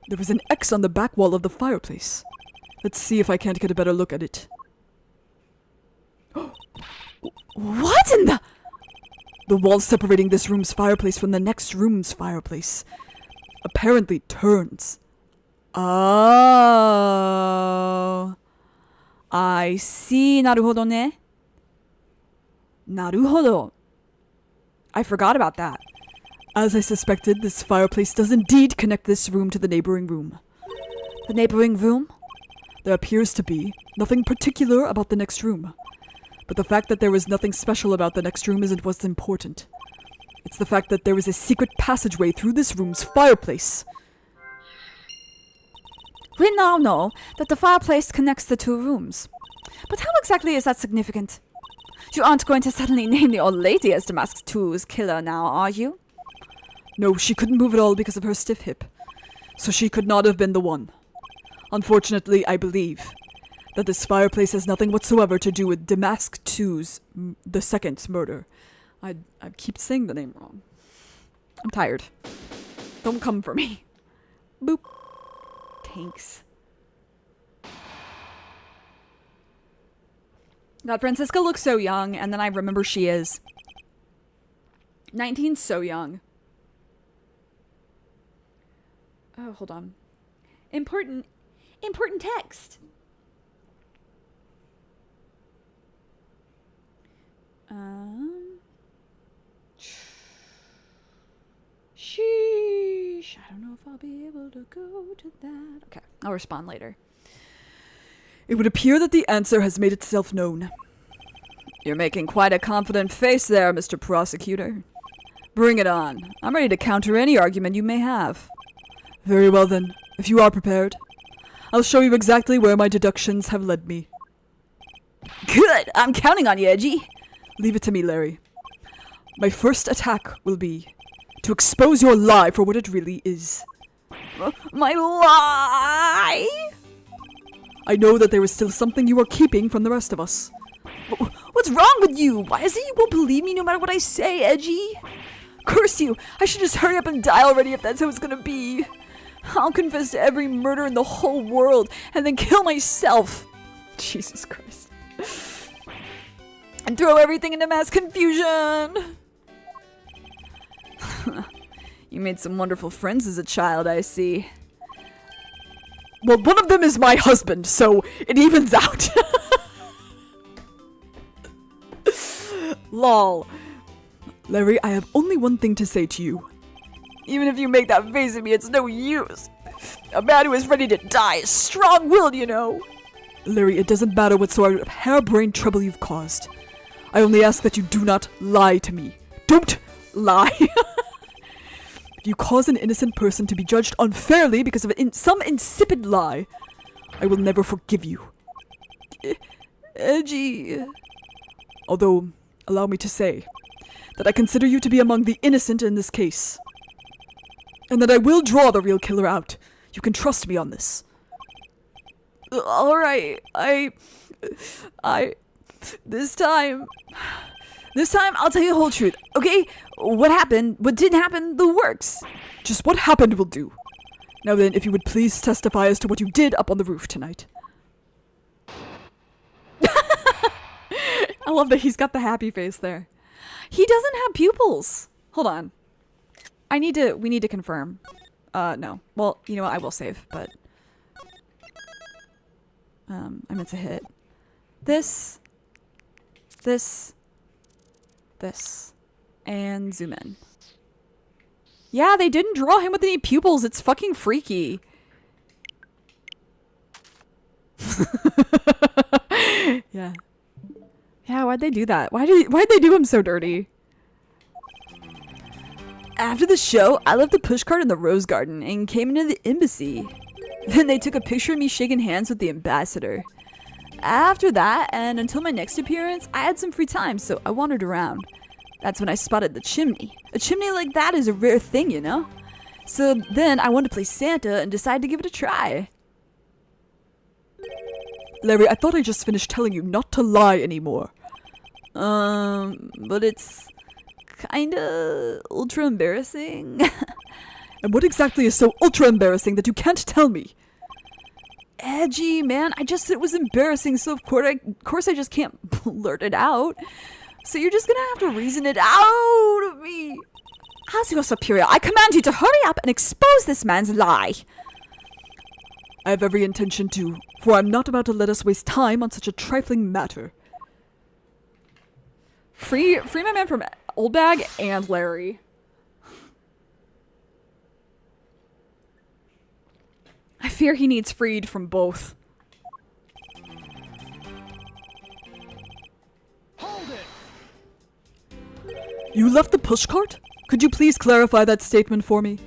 There is an X on the back wall of the fireplace. Let's see if I can't get a better look at it. What in the... The wall separating this room's fireplace from the next room's fireplace apparently turns. Oh. I see. Naruhodo ne. Naruhodo. I forgot about that. As I suspected, this fireplace does indeed connect this room to the neighboring room. The neighboring room? There appears to be nothing particular about the next room. But the fact that there is nothing special about the next room isn't what's important. It's the fact that there is a secret passageway through this room's fireplace. We now know that the fireplace connects the two rooms. But how exactly is that significant? You aren't going to suddenly name the old lady as Damask 2's killer now, are you? No, she couldn't move at all because of her stiff hip. So she could not have been the one. Unfortunately, I believe that this fireplace has nothing whatsoever to do with Damask 2's, the second's murder. I keep saying the name wrong. I'm tired. Don't come for me. Boop. Tanks. God, Francisca looks so young, and then I remember she is. 19's so young. Oh, hold on. Important text. Sheesh. I don't know if I'll be able to go to that. Okay, I'll respond later. It would appear that the answer has made itself known. You're making quite a confident face there, Mr. Prosecutor. Bring it on. I'm ready to counter any argument you may have. Very well then, if you are prepared. I'll show you exactly where my deductions have led me. Good! I'm counting on you, Edgy. Leave it to me, Larry. My first attack will be to expose your lie for what it really is. My lie? I know that there is still something you are keeping from the rest of us. What's wrong with you? Why is it you won't believe me no matter what I say, Edgy? Curse you! I should just hurry up and die already if that's how it's gonna be. I'll confess to every murder in the whole world and then kill myself. Jesus Christ. And throw everything into mass confusion. You made some wonderful friends as a child, I see. Well, one of them is my husband, so it evens out. Lol. Larry, I have only one thing to say to you. Even if you make that face at me, it's no use. A man who is ready to die is strong-willed, you know. Larry, it doesn't matter what sort of harebrained trouble you've caused. I only ask that you do not lie to me. Don't lie. If you cause an innocent person to be judged unfairly because of some insipid lie, I will never forgive you. Edgy. Although, allow me to say that I consider you to be among the innocent in this case. And that I will draw the real killer out. You can trust me on this. Alright, this time I'll tell you the whole truth, okay? What happened, what didn't happen, the works. Just what happened will do. Now then, if you would please testify as to what you did up on the roof tonight. I love that he's got the happy face there. He doesn't have pupils. Hold on. We need to confirm. No. Well, you know what, I will save, but I meant to hit this, and zoom in. Yeah, they didn't draw him with any pupils. It's fucking freaky. Yeah. Yeah, why'd they do that? Why'd they do him so dirty? After the show, I left the pushcart in the rose garden and came into the embassy. Then they took a picture of me shaking hands with the ambassador. After that, and until my next appearance, I had some free time, so I wandered around. That's when I spotted the chimney. A chimney like that is a rare thing, you know? So then I wanted to play Santa and decided to give it a try. Larry, I thought I just finished telling you not to lie anymore. But it's kinda ultra embarrassing. And what exactly is so ultra embarrassing that you can't tell me? Edgy, man. It was embarrassing, so of course I just can't blurt it out. So you're just gonna have to reason it out of me. As your superior, I command you to hurry up and expose this man's lie. I have every intention to, for I'm not about to let us waste time on such a trifling matter. Free my man from Old Bag and Larry. I fear he needs freed from both. Hold it! You left the pushcart? Could you please clarify that statement for me?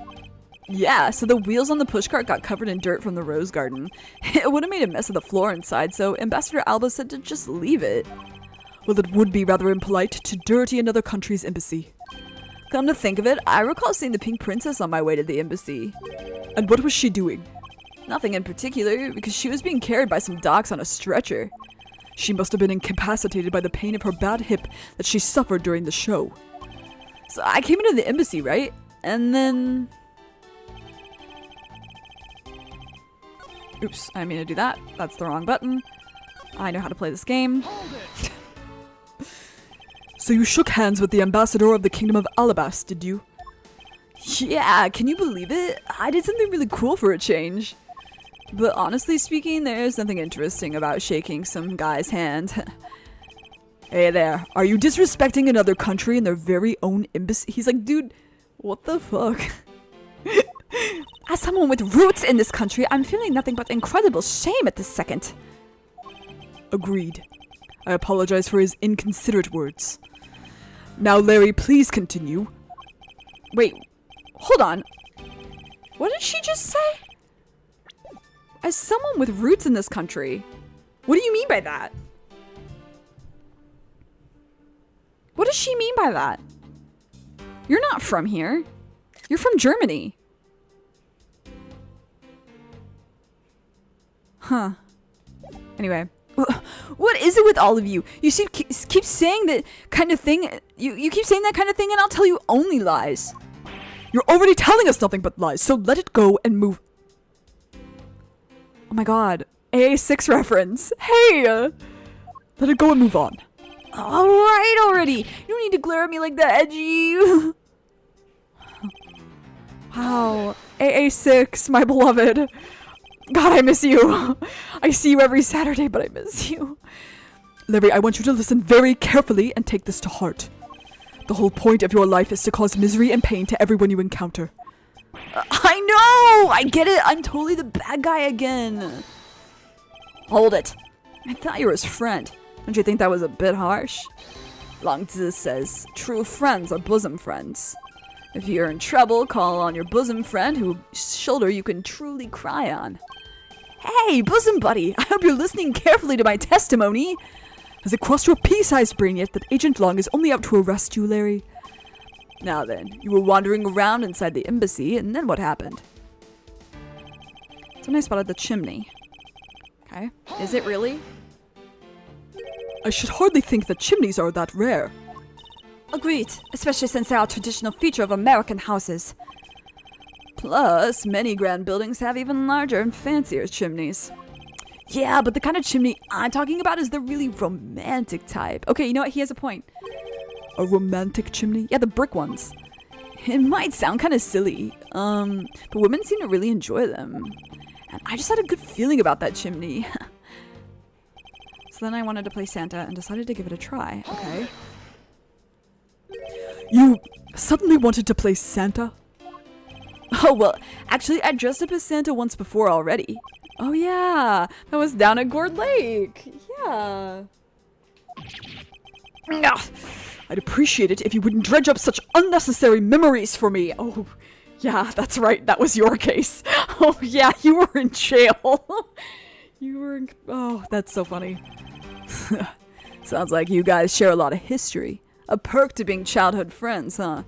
Yeah, so the wheels on the pushcart got covered in dirt from the rose garden. It would have made a mess of the floor inside, so Ambassador Alba said to just leave it. Well, it would be rather impolite to dirty another country's embassy. Come to think of it, I recall seeing the Pink Princess on my way to the embassy. And what was she doing? Nothing in particular, because she was being carried by some docs on a stretcher. She must have been incapacitated by the pain of her bad hip that she suffered during the show. So I came into the embassy, right? And then... Oops, I didn't mean to do that. That's the wrong button. I know how to play this game. Hold it! So you shook hands with the ambassador of the Kingdom of Alabas, did you? Yeah, can you believe it? I did something really cool for a change. But honestly speaking, there's nothing interesting about shaking some guy's hand. Hey there, are you disrespecting another country in their very own embassy? He's like, dude, what the fuck? As someone with roots in this country, I'm feeling nothing but incredible shame at this second. Agreed. I apologize for his inconsiderate words. Now, Larry, please continue. Wait, hold on. What did she just say? As someone with roots in this country. What do you mean by that? What does she mean by that? You're not from here. You're from Germany. Huh. Anyway. What is it with all of you? You keep saying that kind of thing. You keep saying that kind of thing and I'll tell you only lies. You're already telling us nothing but lies, so let it go and move. Oh my god. AA6 reference. Hey! Let it go and move on. Alright already. You don't need to glare at me like that, Edgy. Wow. AA6, my beloved. God, I miss you. I see you every Saturday, but I miss you. Larry, I want you to listen very carefully and take this to heart. The whole point of your life is to cause misery and pain to everyone you encounter. I know! I get it. I'm totally the bad guy again. Hold it. I thought you were his friend. Don't you think that was a bit harsh? Lang Zi says, true friends are bosom friends. If you're in trouble, call on your bosom friend whose shoulder you can truly cry on. Hey, bosom buddy, I hope you're listening carefully to my testimony. Has it crossed your pea-sized brain yet that Agent Long is only out to arrest you, Larry? Now then, you were wandering around inside the embassy, and then what happened? So I spotted the chimney. Okay, is it really? I should hardly think that chimneys are that rare. Agreed, especially since they are a traditional feature of American houses. Plus, many grand buildings have even larger and fancier chimneys. Yeah, but the kind of chimney I'm talking about is the really romantic type. Okay, you know what? He has a point. A romantic chimney? Yeah, the brick ones. It might sound kind of silly, but women seem to really enjoy them. And I just had a good feeling about that chimney. So then I wanted to play Santa and decided to give it a try. Okay. You suddenly wanted to play Santa? Oh, well, actually, I dressed up as Santa once before already. Oh, yeah. That was down at Gourd Lake. Yeah. I'd appreciate it if you wouldn't dredge up such unnecessary memories for me. Oh, yeah, that's right. That was your case. Oh, yeah, you were in jail. You were in... Oh, that's so funny. Sounds like you guys share a lot of history. A perk to being childhood friends, huh?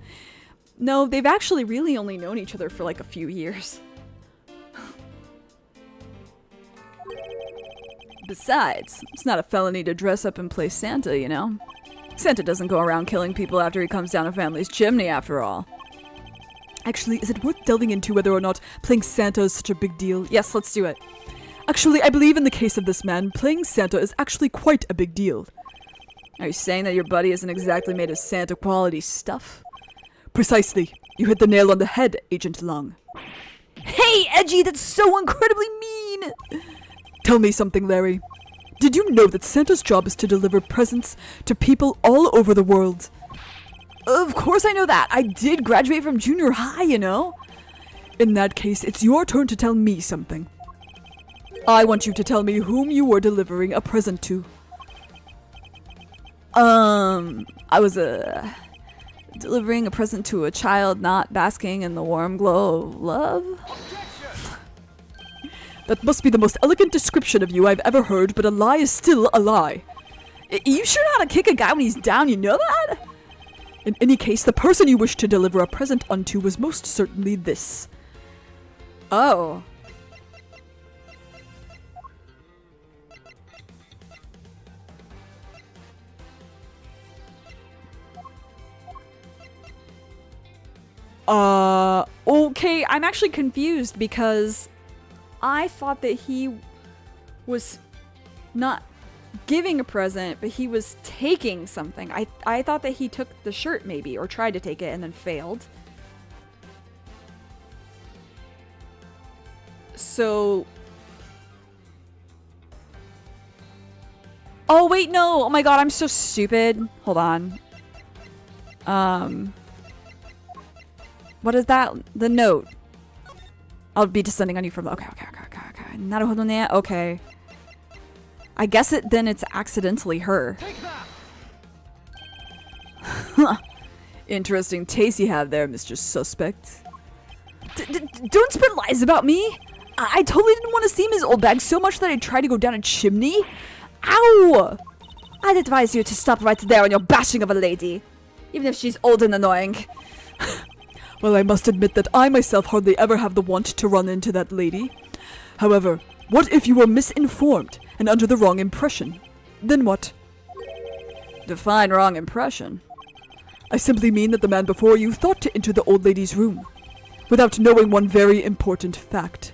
No, they've actually really only known each other for like a few years. Besides, it's not a felony to dress up and play Santa, you know? Santa doesn't go around killing people after he comes down a family's chimney, after all. Actually, is it worth delving into whether or not playing Santa is such a big deal? Yes, let's do it. Actually, I believe in the case of this man, playing Santa is actually quite a big deal. Are you saying that your buddy isn't exactly made of Santa quality stuff? Precisely. You hit the nail on the head, Agent Long. Hey, Edgy, that's so incredibly mean! Tell me something, Larry. Did you know that Santa's job is to deliver presents to people all over the world? Of course I know that. I did graduate from junior high, you know? In that case, it's your turn to tell me something. I want you to tell me whom you were delivering a present to. I was delivering a present to a child not basking in the warm glow of love. That must be the most elegant description of you I've ever heard, but a lie is still a lie. You sure know how to kick a guy when he's down, you know that? In any case, the person you wished to deliver a present unto was most certainly this. Oh. Okay, I'm actually confused because I thought that he was not giving a present, but he was taking something. I thought that he took the shirt maybe, or tried to take it and then failed. So... Oh, wait, no. Oh my god, I'm so stupid. Hold on. What is that? The note. I'll be descending on you from... Okay. Naruhodo ne. Okay. I guess then it's accidentally her. Interesting taste you have there, Mr. Suspect. Don't spread lies about me. I totally didn't want to seem his old bag so much that I tried to go down a chimney. Ow! I'd advise you to stop right there on your bashing of a lady, even if she's old and annoying. Well, I must admit that I myself hardly ever have the want to run into that lady. However, what if you were misinformed and under the wrong impression? Then what? Define wrong impression. I simply mean that the man before you thought to enter the old lady's room, without knowing one very important fact.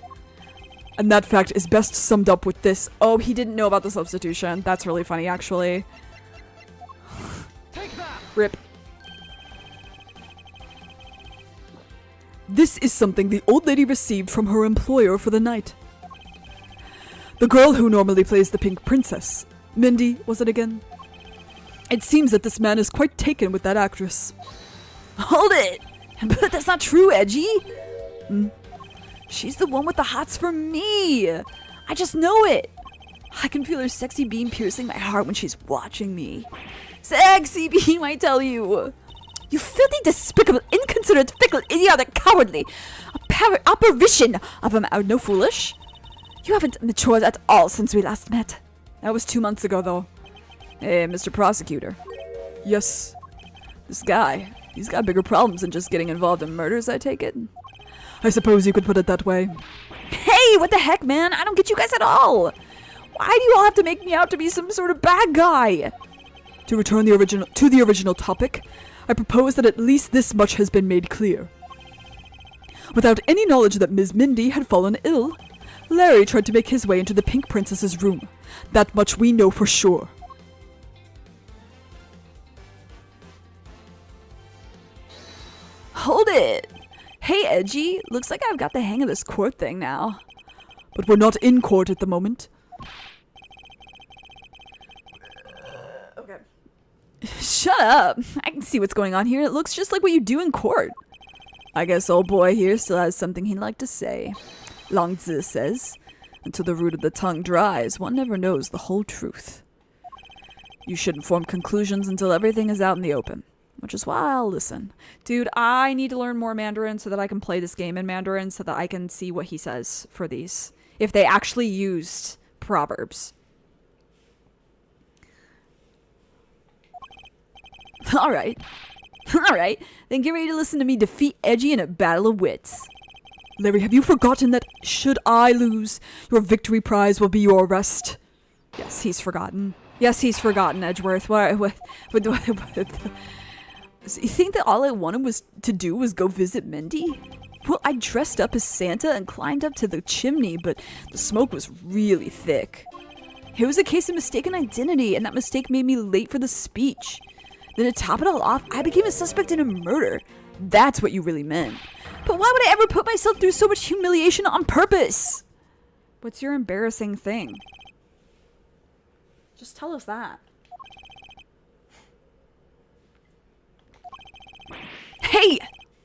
And that fact is best summed up with this. Oh, he didn't know about the substitution. That's really funny, actually. Rip. This is something the old lady received from her employer for the night. The girl who normally plays the Pink Princess. Mindy, was it again? It seems that this man is quite taken with that actress. Hold it! But that's not true, Edgy! She's the one with the hots for me! I just know it! I can feel her sexy beam piercing my heart when she's watching me. Sexy beam, I tell you! You filthy, despicable, inconsiderate, fickle, idiotic, cowardly apparition of a man. No, foolish? You haven't matured at all since we last met. That was 2 months ago, though. Hey, Mr. Prosecutor. Yes. This guy, he's got bigger problems than just getting involved in murders, I take it? I suppose you could put it that way. Hey, what the heck, man? I don't get you guys at all. Why do you all have to make me out to be some sort of bad guy? To return to the original topic, I propose that at least this much has been made clear. Without any knowledge that Ms. Mindy had fallen ill, Larry tried to make his way into the Pink Princess's room. That much we know for sure. Hold it! Hey, Edgy, looks like I've got the hang of this court thing now. But we're not in court at the moment. Okay. Shut up! I can see what's going on here. It looks just like what you do in court. I guess old boy here still has something he'd like to say. Long Zi says, until the root of the tongue dries, one never knows the whole truth. You shouldn't form conclusions until everything is out in the open. Which is why I'll listen. Dude, I need to learn more Mandarin so that I can play this game in Mandarin so that I can see what he says for these. If they actually used proverbs. Alright. Alright. Then get ready to listen to me defeat Edgy in a battle of wits. Larry, have you forgotten that should I lose, your victory prize will be your arrest? Yes, he's forgotten. Yes, he's forgotten, Edgeworth. What you think that all I wanted was to do was go visit Mindy? Well, I dressed up as Santa and climbed up to the chimney, but the smoke was really thick. It was a case of mistaken identity, and that mistake made me late for the speech. Then to top it all off, I became a suspect in a murder. That's what you really meant. But why would I ever put myself through so much humiliation on purpose? What's your embarrassing thing? Just tell us that. Hey!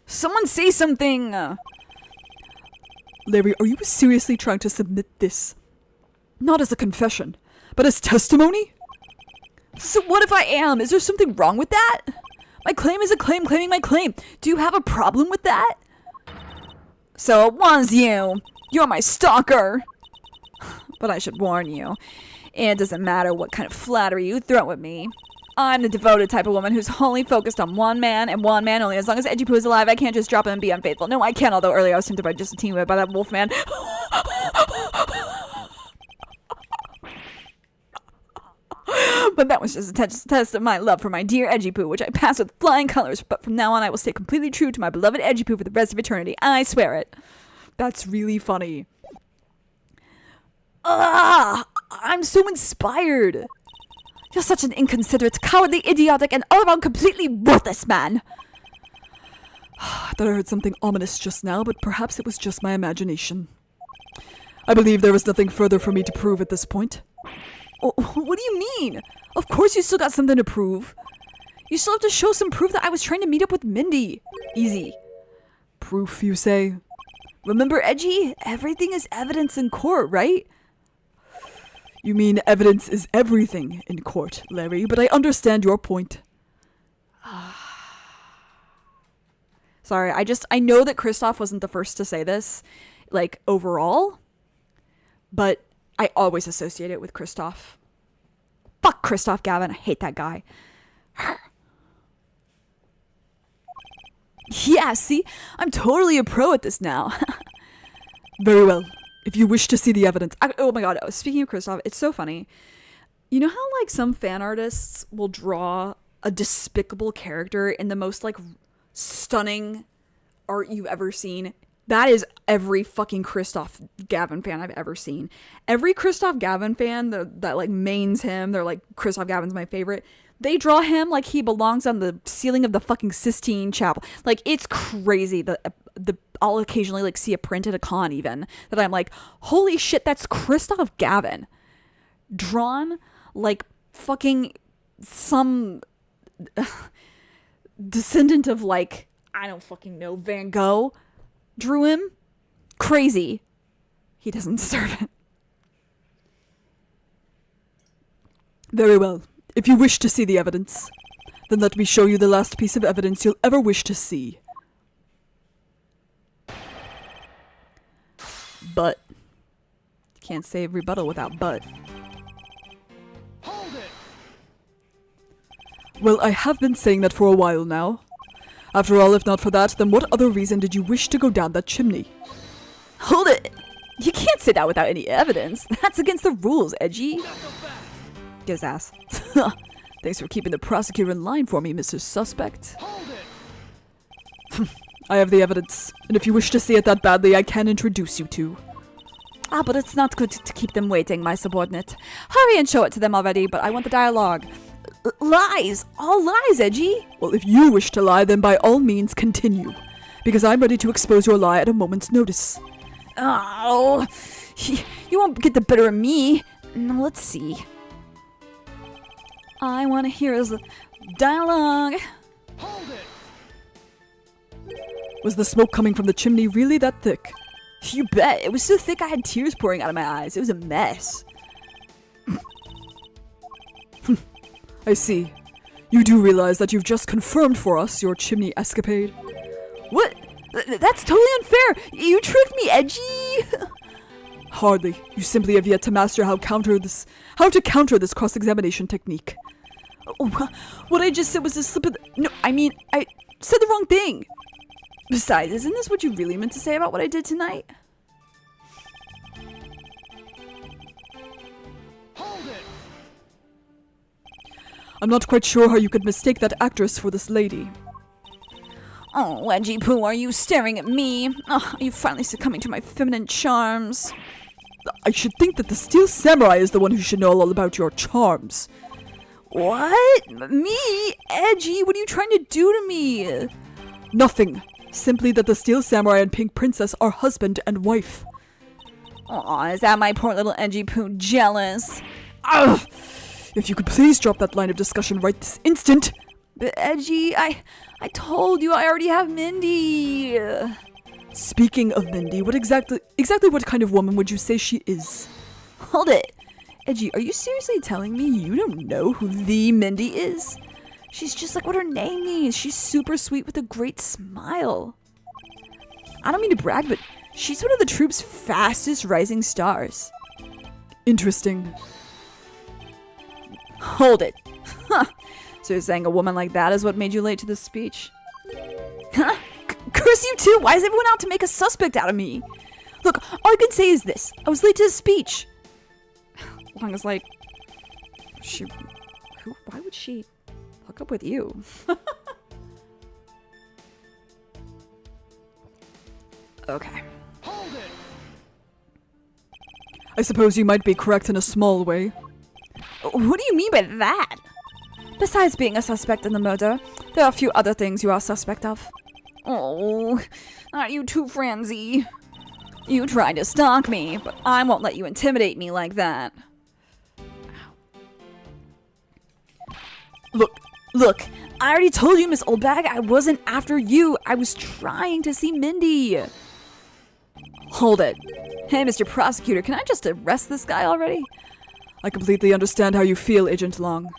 Someone say something! Larry, are you seriously trying to submit this? Not as a confession, but as testimony? So what if I am? Is there something wrong with that? My claim is a claim claiming my claim. Do you have a problem with that? So it was you. You're my stalker. But I should warn you. It doesn't matter what kind of flattery you throw at me. I'm the devoted type of woman who's wholly focused on one man and one man only. As long as Edgy Poo is alive, I can't just drop him and be unfaithful. No, I can't, although earlier I was tempted by just a team by that wolf man. But that was just a test of my love for my dear Edgy Poo, which I passed with flying colors. But from now on, I will stay completely true to my beloved Edgy Poo for the rest of eternity. I swear it. That's really funny. I'm so inspired. You're such an inconsiderate, cowardly, idiotic, and all-around completely worthless man. I thought I heard something ominous just now, but perhaps it was just my imagination. I believe there is nothing further for me to prove at this point. Oh, what do you mean? Of course you still got something to prove. You still have to show some proof that I was trying to meet up with Mindy. Easy. Proof, you say? Remember, Edgy? Everything is evidence in court, right? You mean evidence is everything in court, Larry, but I understand your point. Sorry, I know that Kristoff wasn't the first to say this, like, overall, but I always associate it with Kristoff. Fuck Kristoff Gavin, I hate that guy. Yeah, see? I'm totally a pro at this now. Very well. If you wish to see the evidence... Oh my god, speaking of Kristoff, it's so funny. You know how, like, some fan artists will draw a despicable character in the most, like, stunning art you've ever seen? That is every fucking Kristoff Gavin fan I've ever seen. Every Kristoff Gavin fan that like mains him, they're like, Kristoff Gavin's my favorite. They draw him like he belongs on the ceiling of the fucking Sistine Chapel. Like, it's crazy. I'll occasionally like see a print at a con even that I'm like, holy shit, that's Kristoff Gavin. Drawn like fucking some descendant of like, I don't fucking know, Van Gogh drew him. Crazy. He doesn't deserve it. Very well. If you wish to see the evidence, then let me show you the last piece of evidence you'll ever wish to see. But. Can't say rebuttal without but. Hold it! Well, I have been saying that for a while now. After all, if not for that, then what other reason did you wish to go down that chimney? Hold it! You can't say that without any evidence. That's against the rules, Edgy. Get his ass. Thanks for keeping the prosecutor in line for me, Mr. Suspect. Hold it! I have the evidence, and if you wish to see it that badly, I can introduce you to. Ah, but it's not good to keep them waiting, my subordinate. Hurry and show it to them already, but I want the dialogue. Lies! All lies, Edgy! Well, if you wish to lie, then by all means continue, because I'm ready to expose your lie at a moment's notice. Oh, you won't get the better of me. Now, let's see. I want to hear his dialogue. Hold it! Was the smoke coming from the chimney really that thick? You bet. It was so thick I had tears pouring out of my eyes. It was a mess. I see. You do realize that you've just confirmed for us your chimney escapade? What? That's totally unfair. You tricked me, Edgy. Hardly. You simply have yet to master how to counter this cross-examination technique. What I just said was a slip of no, I mean, I said the wrong thing. Besides, isn't this what you really meant to say about what I did tonight? Hold it! I'm not quite sure how you could mistake that actress for this lady. Oh, Edgy Poo, are you staring at me? Oh, are you finally succumbing to my feminine charms? I should think that the Steel Samurai is the one who should know all about your charms. What? Me? Edgy? What are you trying to do to me? Nothing. Simply that the Steel Samurai and Pink Princess are husband and wife. Aw, is that my poor little Edgy Poo jealous? Ugh! If you could please drop that line of discussion right this instant. But Edgy, I told you I already have Mindy. Speaking of Mindy, what exactly what kind of woman would you say she is? Hold it. Edgy, are you seriously telling me you don't know who the Mindy is? She's just like what her name means. She's super sweet with a great smile. I don't mean to brag, but she's one of the troupe's fastest rising stars. Interesting. Hold it. Huh. So you're saying a woman like that is what made you late to this speech? Huh? Curse you too! Why is everyone out to make a suspect out of me? Look, all I can say is this. I was late to the speech. Long as, like, why would she hook up with you? Okay. Hold it! I suppose you might be correct in a small way. What do you mean by that? Besides being a suspect in the murder, there are a few other things you are a suspect of. Oh, aren't you too frenzy? You tried to stalk me, but I won't let you intimidate me like that. Look, I already told you, Miss Oldbag, I wasn't after you. I was trying to see Mindy. Hold it. Hey, Mr. Prosecutor, can I just arrest this guy already? I completely understand how you feel, Agent Long.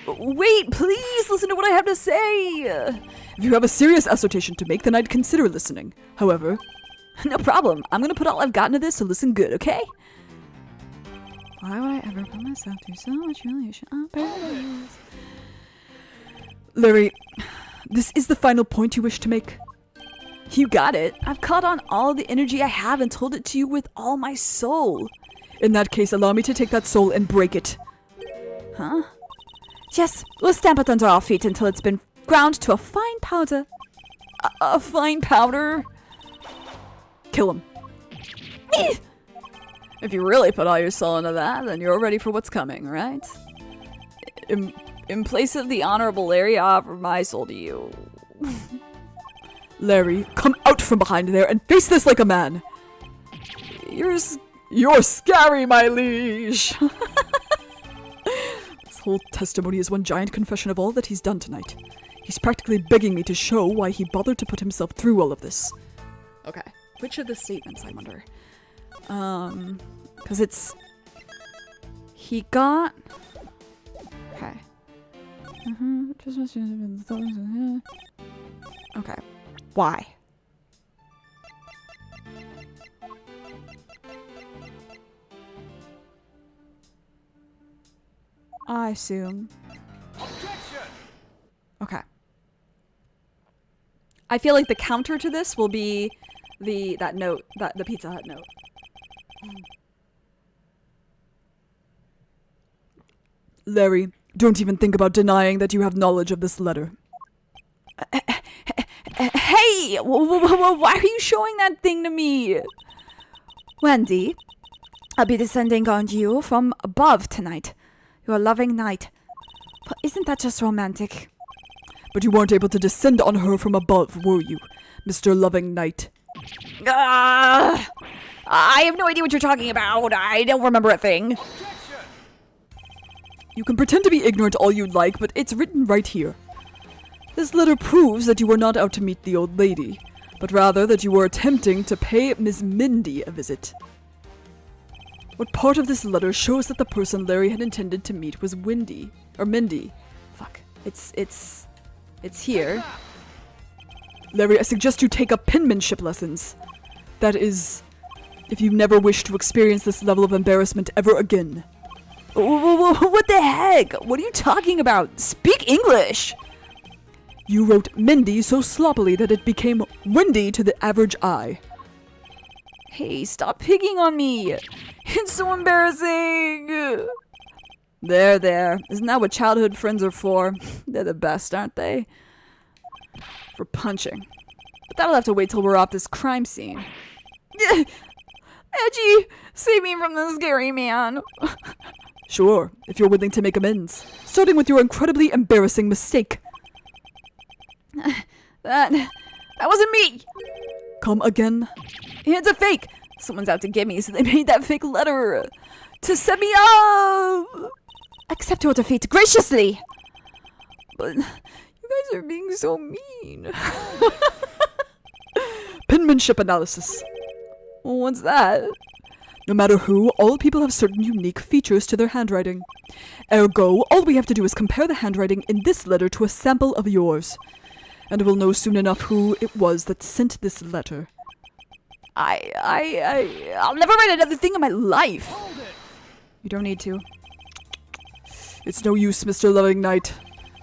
Wait, please listen to what I have to say. If you have a serious assertion to make, then I'd consider listening. However... No problem. I'm gonna put all I've got into this, so listen good, okay? Why would I ever put myself through so much humiliation on purpose? Larry, this is the final point you wish to make? You got it. I've caught on all the energy I have and told it to you with all my soul. In that case, allow me to take that soul and break it. Huh? Yes, we'll stamp it under our feet until it's been ground to a fine powder. A fine powder? Kill him. If you really put all your soul into that, then you're ready for what's coming, right? In place of the Honorable Larry, I offer my soul to you. Larry, come out from behind there and face this like a man. You're scary, my liege. This whole testimony is one giant confession of all that he's done tonight. He's practically begging me to show why he bothered to put himself through all of this. Okay. Which of the statements, I wonder? Because it's... He got... Okay. Okay. Why? I assume. Objection! Okay. I feel like the counter to this will be the Pizza Hut note. Larry, don't even think about denying that you have knowledge of this letter. Hey! Why are you showing that thing to me? Wendy, I'll be descending on you from above tonight. Your loving knight. But isn't that just romantic? But you weren't able to descend on her from above, were you, Mr. Loving Knight? I have no idea what you're talking about. I don't remember a thing. Objection! You can pretend to be ignorant all you like, but it's written right here. This letter proves that you were not out to meet the old lady, but rather that you were attempting to pay Miss Mindy a visit. What part of this letter shows that the person Larry had intended to meet was Mindy? Fuck. It's here. Larry, I suggest you take up penmanship lessons. That is, if you never wish to experience this level of embarrassment ever again. What the heck? What are you talking about? Speak English! You wrote Mindy so sloppily that it became Wendy to the average eye. Hey, stop picking on me! It's so embarrassing! There. Isn't that what childhood friends are for? They're the best, aren't they? For punching. But that'll have to wait till we're off this crime scene. Edgy! Save me from the scary man! Sure, if you're willing to make amends. Starting with your incredibly embarrassing mistake. That wasn't me! Come again? It's a fake! Someone's out to get me, so they made that fake letter to set me up! Accept your defeat graciously! But you guys are being so mean. Penmanship analysis. What's that? No matter who, all people have certain unique features to their handwriting. Ergo, all we have to do is compare the handwriting in this letter to a sample of yours. And we'll know soon enough who it was that sent this letter. I'll never write another thing in my life. Hold it! You don't need to. It's no use, Mr. Loving Knight,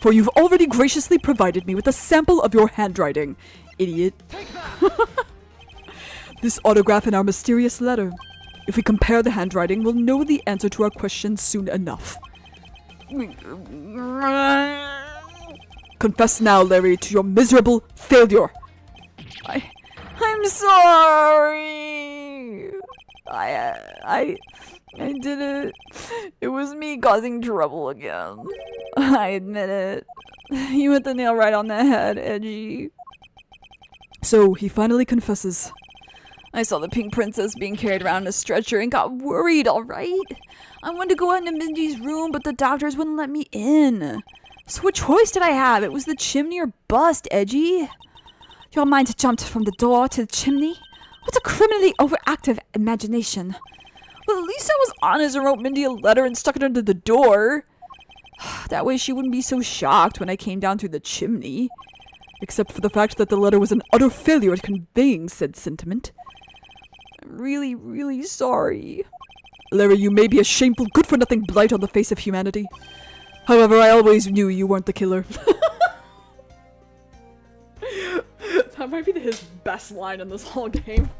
for you've already graciously provided me with a sample of your handwriting, idiot. Take that! This autograph in our mysterious letter. If we compare the handwriting, we'll know the answer to our questions soon enough. Confess now, Larry, to your miserable failure. I'm sorry. I did it. It was me causing trouble again. I admit it. You hit the nail right on the head, Edgy. So, he finally confesses. I saw the pink princess being carried around in a stretcher and got worried, alright? I wanted to go out into Mindy's room, but the doctors wouldn't let me in. So what choice did I have? It was the chimney or bust, Edgy. Your mind jumped from the door to the chimney? What's a criminally overactive imagination? Well, at least I was honest and wrote Mindy a letter and stuck it under the door. That way she wouldn't be so shocked when I came down through the chimney. Except for the fact that the letter was an utter failure at conveying said sentiment. I'm really, really sorry. Larry, you may be a shameful, good-for-nothing blight on the face of humanity. However, I always knew you weren't the killer. That might be his best line in this whole game.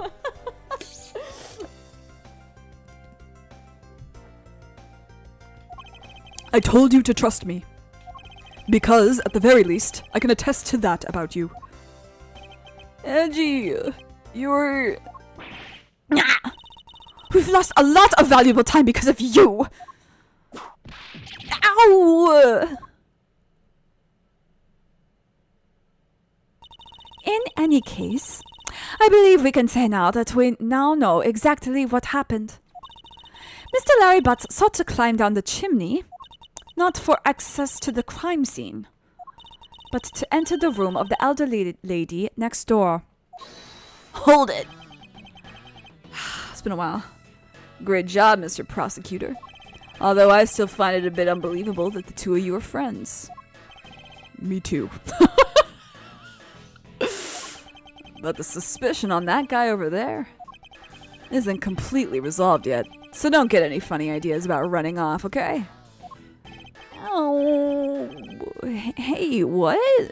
I told you to trust me. Because, at the very least, I can attest to that about you. Edgy, you're... We've lost a lot of valuable time because of you! Ow! In any case, I believe we can say now that we now know exactly what happened. Mr. Larry Butts sought to climb down the chimney, not for access to the crime scene, but to enter the room of the elderly lady next door. Hold it! It's been a while. Great job, Mr. Prosecutor. Although I still find it a bit unbelievable that the two of you are friends. Me too. But the suspicion on that guy over there isn't completely resolved yet, so don't get any funny ideas about running off, okay? Oh, hey, what?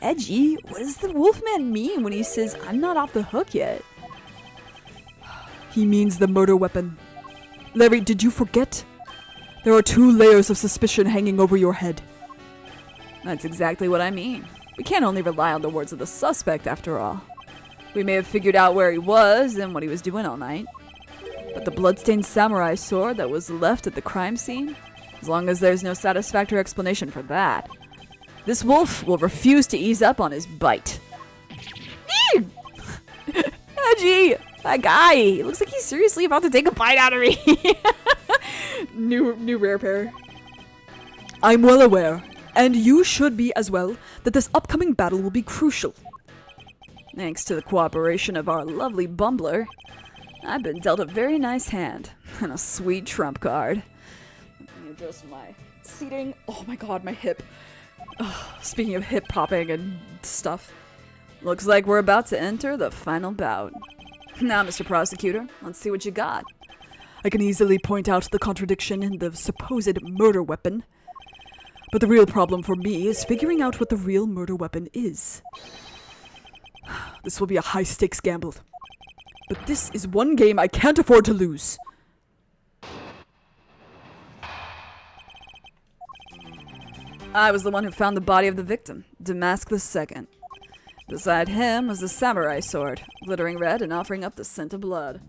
Edgy, what does the Wolfman mean when he says I'm not off the hook yet? He means the murder weapon. Larry, did you forget? There are 2 layers of suspicion hanging over your head. That's exactly what I mean. We can't only rely on the words of the suspect, after all. We may have figured out where he was and what he was doing all night. But the bloodstained samurai sword that was left at the crime scene, as long as there's no satisfactory explanation for that, this wolf will refuse to ease up on his bite. Edgy! That guy! He looks like he's seriously about to take a bite out of me. New rare pair. I'm well aware, and you should be as well, that this upcoming battle will be crucial. Thanks to the cooperation of our lovely bumbler, I've been dealt a very nice hand and a sweet trump card. Let me adjust my seating. Oh my god, my hip. Ugh, speaking of hip popping and stuff, looks like we're about to enter the final bout. Now, Mr. Prosecutor, let's see what you got. I can easily point out the contradiction in the supposed murder weapon. But the real problem for me is figuring out what the real murder weapon is. This will be a high-stakes gamble. But this is one game I can't afford to lose. I was the one who found the body of the victim, Damask II. Beside him was the samurai sword, glittering red and offering up the scent of blood.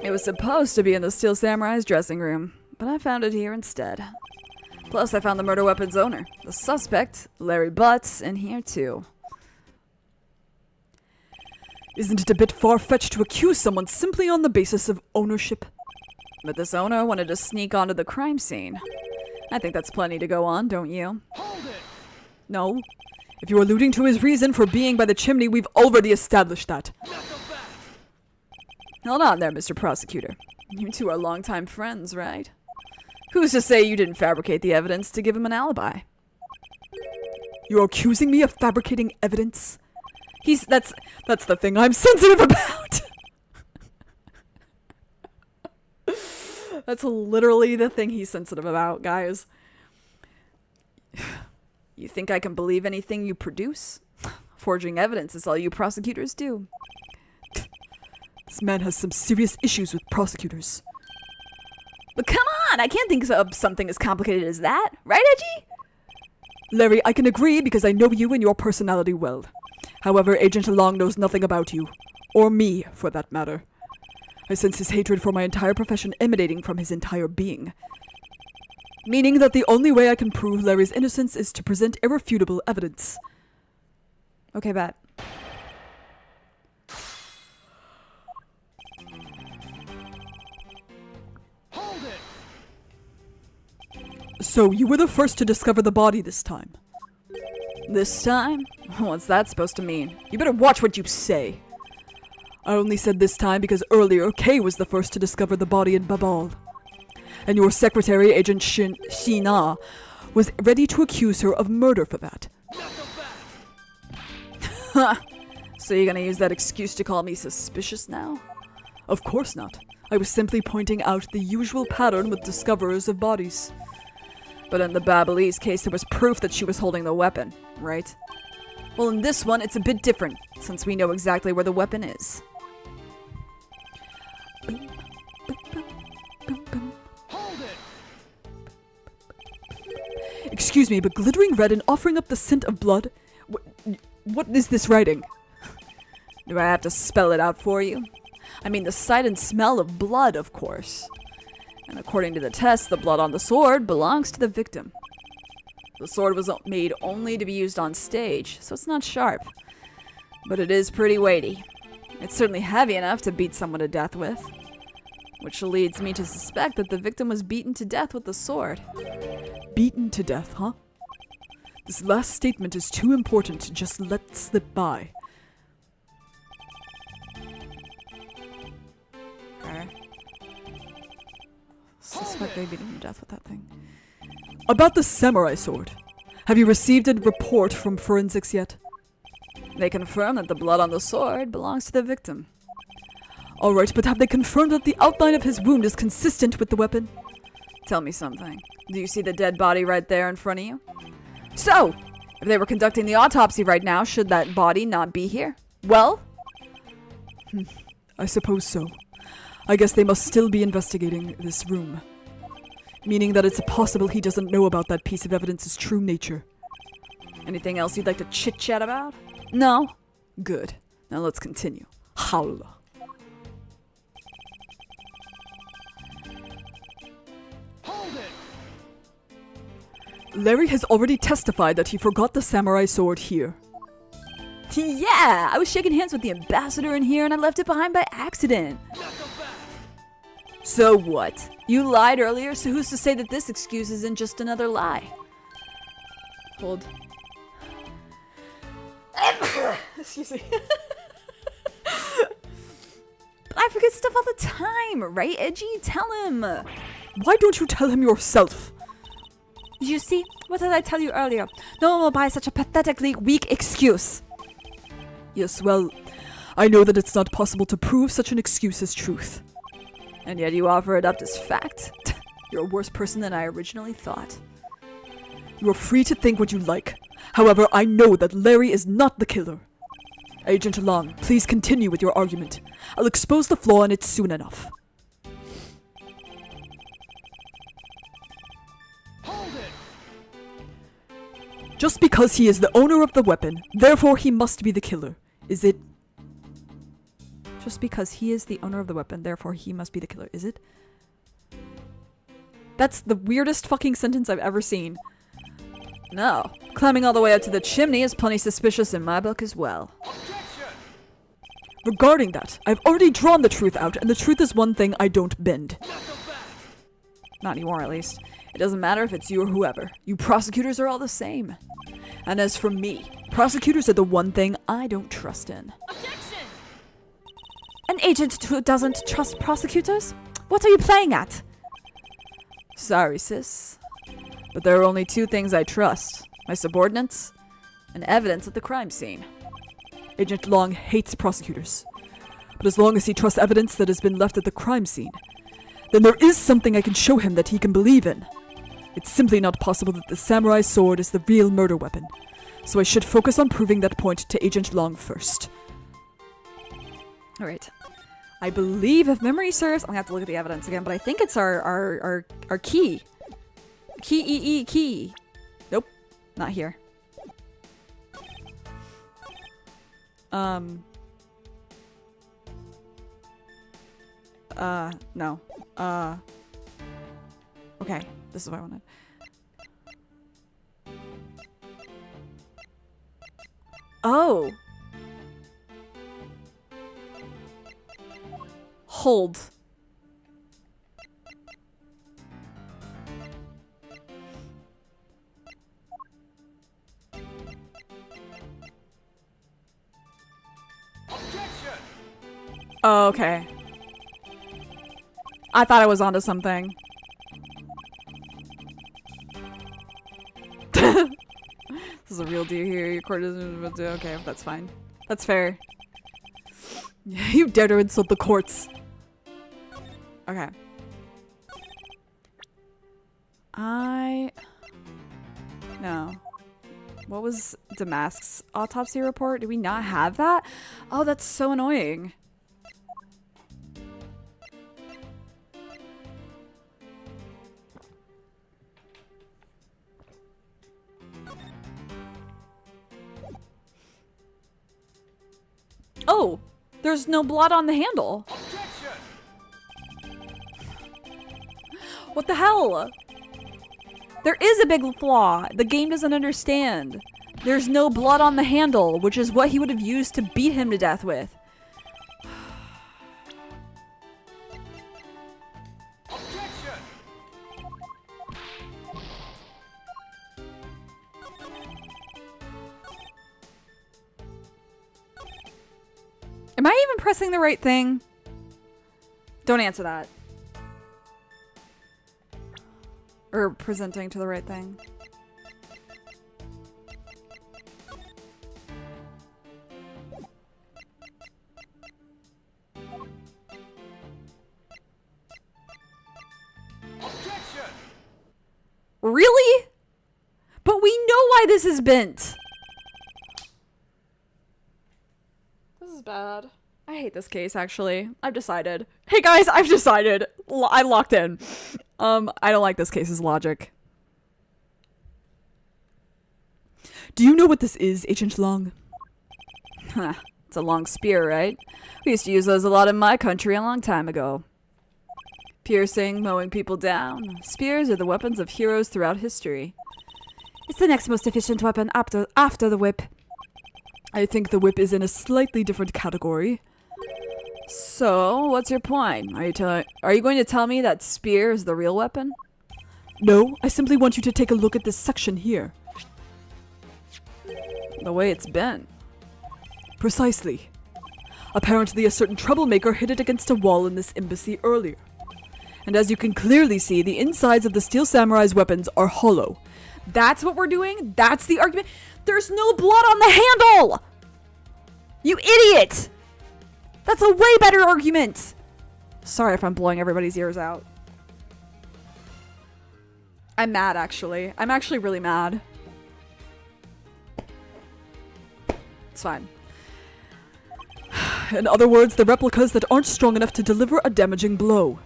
It was supposed to be in the Steel Samurai's dressing room, but I found it here instead. Plus, I found the murder weapon's owner, the suspect, Larry Butts, in here too. Isn't it a bit far-fetched to accuse someone simply on the basis of ownership? But this owner wanted to sneak onto the crime scene. I think that's plenty to go on, don't you? Hold it! No. If you're alluding to his reason for being by the chimney, we've already established that. Knuckle back! Hold on there, Mr. Prosecutor. You two are longtime friends, right? Who's to say you didn't fabricate the evidence to give him an alibi? You're accusing me of fabricating evidence? That's the thing I'm sensitive about! That's literally the thing he's sensitive about, guys. You think I can believe anything you produce? Forging evidence is all you prosecutors do. This man has some serious issues with prosecutors. But come on, I can't think of something as complicated as that. Right, Edgy? Larry, I can agree because I know you and your personality well. However, Agent Long knows nothing about you. Or me, for that matter. I sense his hatred for my entire profession emanating from his entire being. Meaning that the only way I can prove Larry's innocence is to present irrefutable evidence. Okay, bet. Hold it! So, you were the first to discover the body this time. This time? What's that supposed to mean? You better watch what you say. I only said this time because earlier Kay was the first to discover the body in Babal. And your secretary, Agent Shina, was ready to accuse her of murder for that. So you're gonna use that excuse to call me suspicious now? Of course not. I was simply pointing out the usual pattern with discoverers of bodies. But in the Babalese case, there was proof that she was holding the weapon, right? Well, in this one, it's a bit different, since we know exactly where the weapon is. Hold it! Excuse me, but glittering red and offering up the scent of blood? What is this writing? Do I have to spell it out for you? I mean, the sight and smell of blood, of course. And according to the test, the blood on the sword belongs to the victim. The sword was made only to be used on stage, so it's not sharp. But it is pretty weighty. It's certainly heavy enough to beat someone to death with. Which leads me to suspect that the victim was beaten to death with the sword. Beaten to death, huh? This last statement is too important to just let slip by. Okay. Suspect they beat him to death with that thing. About the samurai sword. Have you received a report from forensics yet? They confirm that the blood on the sword belongs to the victim. Alright, but have they confirmed that the outline of his wound is consistent with the weapon? Tell me something. Do you see the dead body right there in front of you? So, if they were conducting the autopsy right now, should that body not be here? Well? I suppose so. I guess they must still be investigating this room. Meaning that it's possible he doesn't know about that piece of evidence's true nature. Anything else you'd like to chit-chat about? No? Good. Now let's continue. Howl. Hold it! Larry has already testified that he forgot the samurai sword here. Yeah! I was shaking hands with the ambassador in here and I left it behind by accident. So what? You lied earlier, so who's to say that this excuse isn't just another lie? Hold. Excuse me. I forget stuff all the time, right, Edgy? Tell him. Why don't you tell him yourself? You see? What did I tell you earlier? No one will buy such a pathetically weak excuse. Yes, well, I know that it's not possible to prove such an excuse as truth. And yet you offer it up as fact? You're a worse person than I originally thought. You are free to think what you like. However, I know that Larry is not the killer. Agent Long, please continue with your argument. I'll expose the flaw in it soon enough. Hold it! Just because he is the owner of the weapon, therefore he must be the killer. Is it? Just because he is the owner of the weapon, therefore he must be the killer. Is it? That's the weirdest fucking sentence I've ever seen. No. Climbing all the way up to the chimney is plenty suspicious in my book as well. Objection! Regarding that, I've already drawn the truth out, and the truth is one thing I don't bend. Not anymore, at least. It doesn't matter if it's you or whoever. You prosecutors are all the same. And as for me, prosecutors are the one thing I don't trust in. Objection! An agent who doesn't trust prosecutors? What are you playing at? Sorry, sis. But there are only two things I trust. My subordinates and evidence at the crime scene. Agent Long hates prosecutors. But as long as he trusts evidence that has been left at the crime scene, then there is something I can show him that he can believe in. It's simply not possible that the samurai sword is the real murder weapon. So I should focus on proving that point to Agent Long first. Alright. I believe, if memory serves, I'm gonna have to look at the evidence again, but I think it's our key. Key. Nope. Not here. No. Okay, this is what I wanted. Oh. Hold. Objection! Oh, okay. I thought I was onto something. This is a real deal here. Your court isn't. Okay, that's fine. That's fair. You dare to insult the courts. Okay. No. What was Damask's autopsy report? Do we not have that? Oh, that's so annoying. Oh, there's no blood on the handle. Objection! What the hell? There is a big flaw. The game doesn't understand. There's no blood on the handle, which is what he would have used to beat him to death with. Objection! Am I even pressing the right thing? Don't answer that. Or presenting to the right thing. Objection! Really? But we know why this is bent. This is bad. I hate this case, actually. I've decided. Hey guys, I've decided. I locked in. I don't like this case's logic. Do you know what this is, Agent Long? It's a long spear, right? We used to use those a lot in my country a long time ago. Piercing, mowing people down. Spears are the weapons of heroes throughout history. It's the next most efficient weapon after the whip. I think the whip is in a slightly different category. So, what's your point? Are you going to tell me that spear is the real weapon? No, I simply want you to take a look at this section here. The way it's bent. Precisely. Apparently a certain troublemaker hit it against a wall in this embassy earlier. And as you can clearly see, the insides of the Steel Samurai's weapons are hollow. That's what we're doing? That's the argument? There's no blood on the handle! You idiot! That's a way better argument! Sorry if I'm blowing everybody's ears out. I'm mad, actually. I'm actually really mad. It's fine. In other words, the replicas that aren't strong enough to deliver a damaging blow.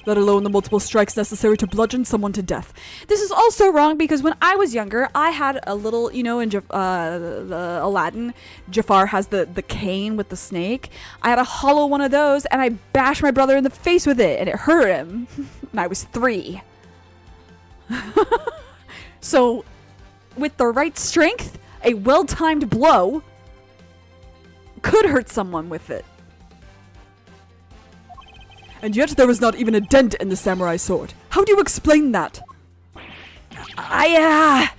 Let alone the multiple strikes necessary to bludgeon someone to death. This is also wrong because when I was younger, I had a little, you know, in the Aladdin, Jafar has the cane with the snake. I had a hollow one of those and I bashed my brother in the face with it and it hurt him. And I was 3. So, with the right strength, a well-timed blow could hurt someone with it. And yet there was not even a dent in the samurai sword. How do you explain that? Yeah,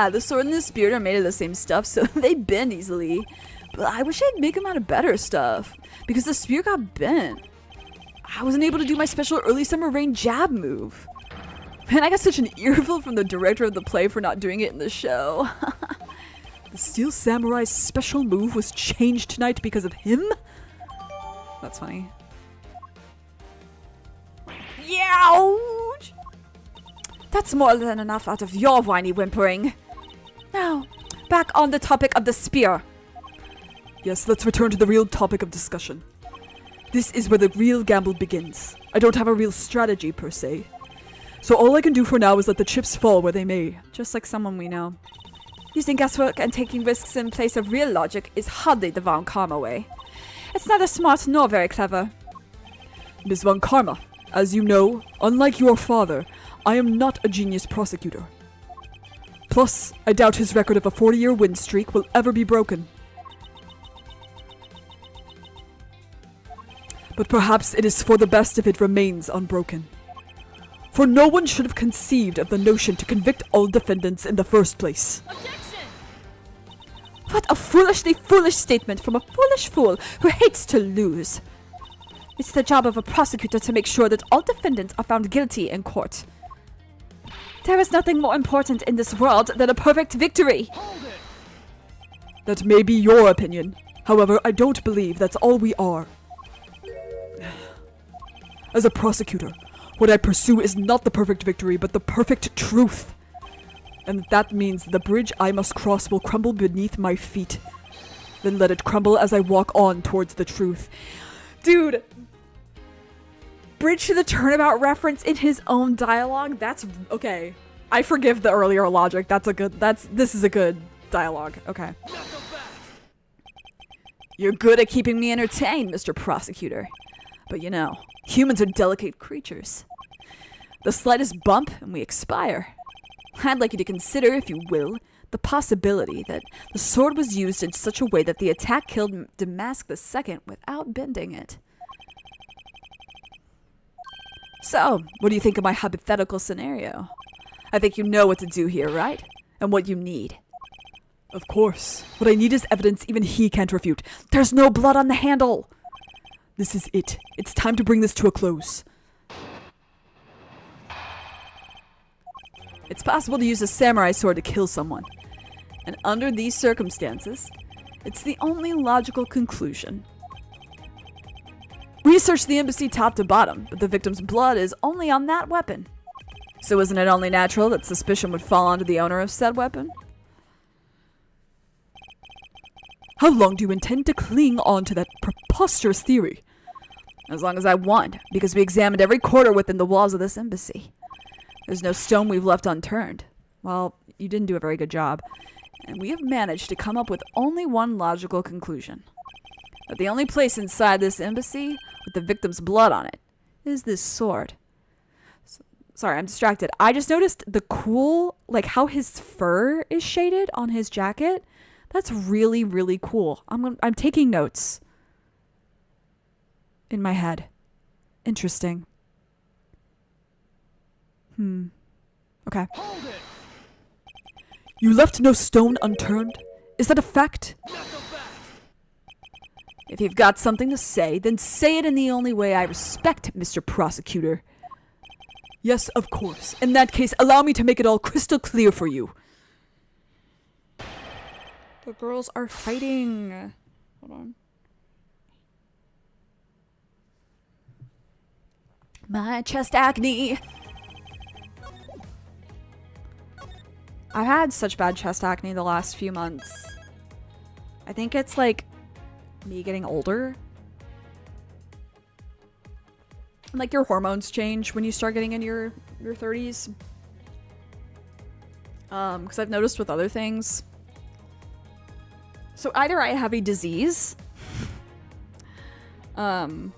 the sword and the spear are made of the same stuff, so they bend easily. But I wish I'd make them out of better stuff, because the spear got bent. I wasn't able to do my special early summer rain jab move. Man, I got such an earful from the director of the play for not doing it in the show. The Steel Samurai's special move was changed tonight because of him? That's funny. Youch! That's more than enough out of your whiny whimpering. Now, back on the topic of the spear. Yes, let's return to the real topic of discussion. This is where the real gamble begins. I don't have a real strategy, per se. So all I can do for now is let the chips fall where they may. Just like someone we know. Using guesswork and taking risks in place of real logic is hardly the Von Karma way. It's neither smart nor very clever. Miss Von Karma, as you know, unlike your father, I am not a genius prosecutor. Plus, I doubt his record of a 40-year win streak will ever be broken. But perhaps it is for the best if it remains unbroken. For no one should have conceived of the notion to convict all defendants in the first place. What a foolishly foolish statement from a foolish fool who hates to lose. It's the job of a prosecutor to make sure that all defendants are found guilty in court. There is nothing more important in this world than a perfect victory. That may be your opinion. However, I don't believe that's all we are. As a prosecutor, what I pursue is not the perfect victory, but the perfect truth. And that means the bridge I must cross will crumble beneath my feet. Then let it crumble as I walk on towards the truth. Dude, bridge to the turnabout reference in his own dialogue. That's okay. I forgive the earlier logic. This is a good dialogue. Okay. You're good at keeping me entertained, Mr. Prosecutor. But you know, humans are delicate creatures. The slightest bump and we expire. I'd like you to consider, if you will, the possibility that the sword was used in such a way that the attack killed Damask II without bending it. So, what do you think of my hypothetical scenario? I think you know what to do here, right? And what you need. Of course. What I need is evidence even he can't refute. There's no blood on the handle! This is it. It's time to bring this to a close. It's possible to use a samurai sword to kill someone. And under these circumstances, it's the only logical conclusion. We searched the embassy top to bottom, but the victim's blood is only on that weapon. So isn't it only natural that suspicion would fall onto the owner of said weapon? How long do you intend to cling on to that preposterous theory? As long as I want, because we examined every corner within the walls of this embassy. There's no stone we've left unturned. Well, you didn't do a very good job. And we have managed to come up with only one logical conclusion. That the only place inside this embassy with the victim's blood on it is this sword. Sorry, I'm distracted. I just noticed the cool, like how his fur is shaded on his jacket. That's really, really cool. I'm taking notes. In my head. Interesting. Okay. Hold it! You left no stone unturned? Is that a fact? If you've got something to say, then say it in the only way I respect, Mr. Prosecutor. Yes, of course. In that case, allow me to make it all crystal clear for you. The girls are fighting. Hold on. My chest acne. I've had such bad chest acne the last few months. I think it's like me getting older. And like your hormones change when you start getting into your 30s. Because I've noticed with other things. So either I have a disease, or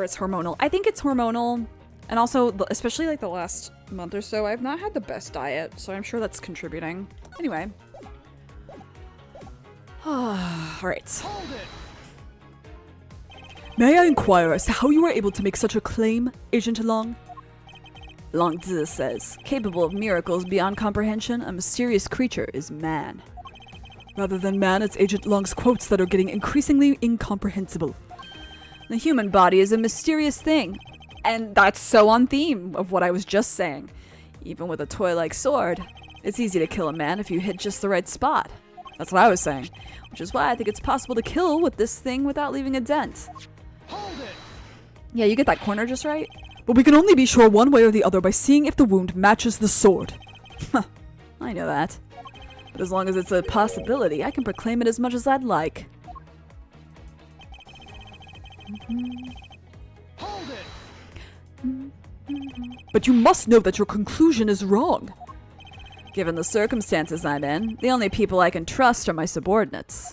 it's hormonal. I think it's hormonal. And also, especially like the last month or so, I've not had the best diet, so I'm sure that's contributing. Anyway. Alright. May I inquire as to how you were able to make such a claim, Agent Long? Long Zi says, capable of miracles beyond comprehension, a mysterious creature is man. Rather than man, it's Agent Long's quotes that are getting increasingly incomprehensible. The human body is a mysterious thing. And that's so on theme of what I was just saying. Even with a toy-like sword, it's easy to kill a man if you hit just the right spot. That's what I was saying. Which is why I think it's possible to kill with this thing without leaving a dent. Hold it! Yeah, you get that corner just right? But we can only be sure one way or the other by seeing if the wound matches the sword. I know that. But as long as it's a possibility, I can proclaim it as much as I'd like. Hold it! But you must know that your conclusion is wrong. Given the circumstances I'm in, the only people I can trust are my subordinates.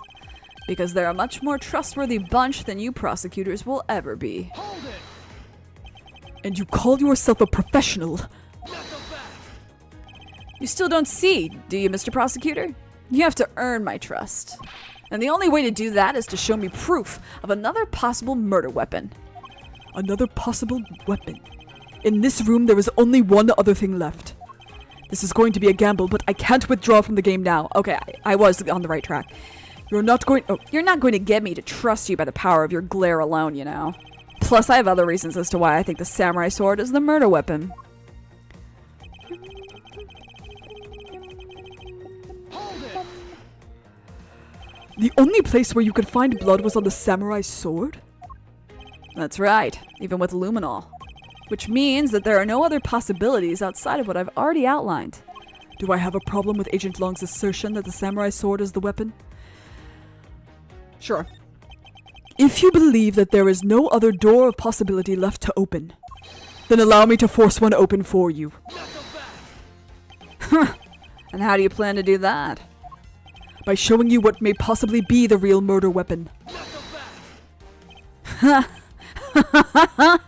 Because they're a much more trustworthy bunch than you prosecutors will ever be. Hold it! And you call yourself a professional? Knuckle back! You still don't see, do you, Mr. Prosecutor? You have to earn my trust. And the only way to do that is to show me proof of another possible murder weapon. Another possible weapon. In this room, there is only one other thing left. This is going to be a gamble, but I can't withdraw from the game now. Okay, I was on the right track. You're not going to get me to trust you by the power of your glare alone, you know. Plus, I have other reasons as to why I think the samurai sword is the murder weapon. Hold it! The only place where you could find blood was on the samurai sword? That's right, even with luminol. Which means that there are no other possibilities outside of what I've already outlined. Do I have a problem with Agent Long's assertion that the samurai sword is the weapon? Sure. If you believe that there is no other door of possibility left to open, then allow me to force one open for you. Knuckle back! And how do you plan to do that? By showing you what may possibly be the real murder weapon. Knuckle back!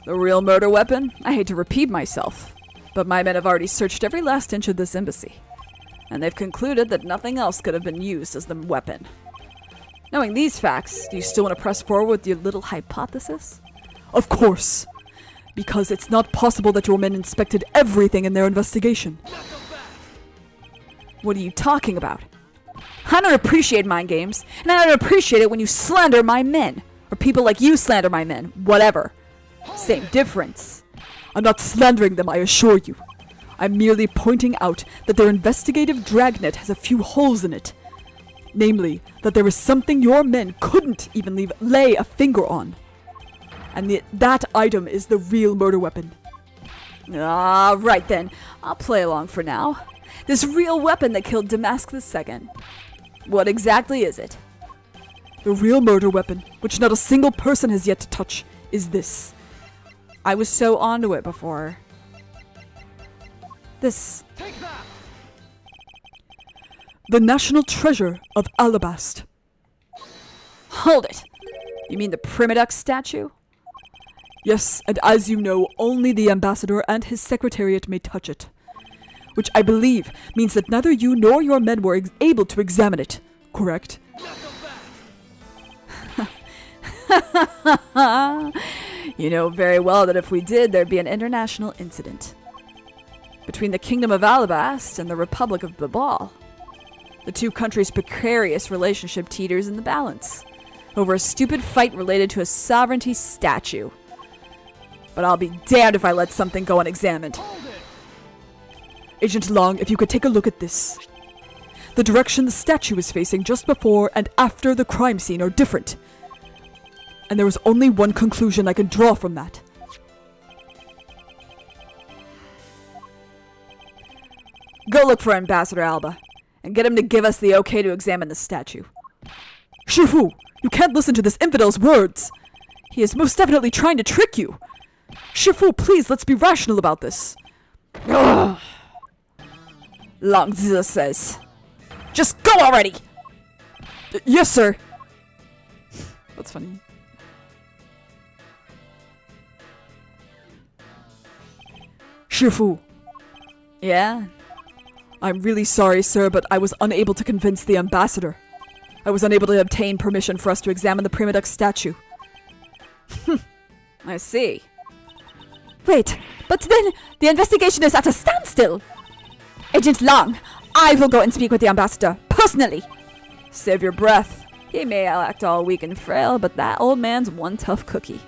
The real murder weapon? I hate to repeat myself, but my men have already searched every last inch of this embassy, and they've concluded that nothing else could have been used as the weapon. Knowing these facts, do you still want to press forward with your little hypothesis? Of course. Because it's not possible that your men inspected everything in their investigation. Knuckle back! What are you talking about? I don't appreciate mind games, and I don't appreciate it when you slander my men, or people like you slander my men, whatever. Same difference. I'm not slandering them, I assure you. I'm merely pointing out that their investigative dragnet has a few holes in it. Namely, that there is something your men couldn't even lay a finger on. And that item is the real murder weapon. Ah, right then. I'll play along for now. This real weapon that killed Damask II. What exactly is it? The real murder weapon, which not a single person has yet to touch, is this. I was so onto it before. This. Take that! The national treasure of Alabast. Hold it! You mean the Primadux statue? Yes, and as you know, only the ambassador and his secretariat may touch it. Which I believe means that neither you nor your men were able to examine it, correct? Knuckle back! You know very well that if we did, there'd be an international incident. Between the Kingdom of Alabast and the Republic of Babal. The two countries' precarious relationship teeters in the balance. Over a stupid fight related to a sovereignty statue. But I'll be damned if I let something go unexamined. Hold it! Agent Long, if you could take a look at this. The direction the statue is facing just before and after the crime scene are different. And there is only one conclusion I can draw from that. Go look for Ambassador Alba, and get him to give us the okay to examine the statue. Shifu, you can't listen to this infidel's words. He is most definitely trying to trick you. Shifu, please, let's be rational about this. Ugh. Long Zi says. Just go already! Yes, sir. That's funny. Shifu. Yeah? I'm really sorry, sir, but I was unable to convince the ambassador. I was unable to obtain permission for us to examine the Primadux statue. I see. Wait, but then the investigation is at a standstill. Agent Long, I will go and speak with the ambassador, personally. Save your breath. He may act all weak and frail, but that old man's one tough cookie.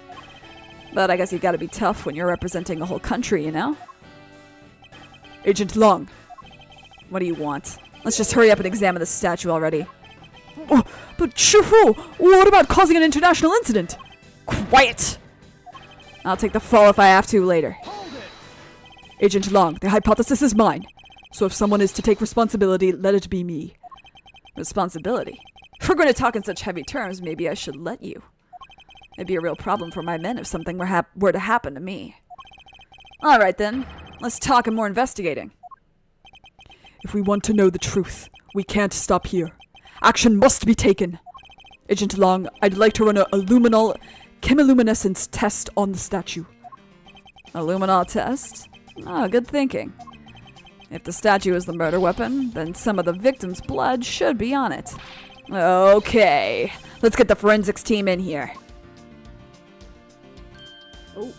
But I guess you gotta be tough when you're representing a whole country, you know? Agent Long. What do you want? Let's just hurry up and examine the statue already. Oh, but Shifu, what about causing an international incident? Quiet! I'll take the fall if I have to later. Hold it! Agent Long, the hypothesis is mine. So if someone is to take responsibility, let it be me. Responsibility? If we're going to talk in such heavy terms, maybe I should let you. It'd be a real problem for my men if something were to happen to me. Alright then, let's talk and more investigating. If we want to know the truth, we can't stop here. Action must be taken. Agent Long, I'd like to run a chemiluminescence test on the statue. A luminol test? Oh, good thinking. If the statue is the murder weapon, then some of the victim's blood should be on it. Okay, let's get the forensics team in here. Oh.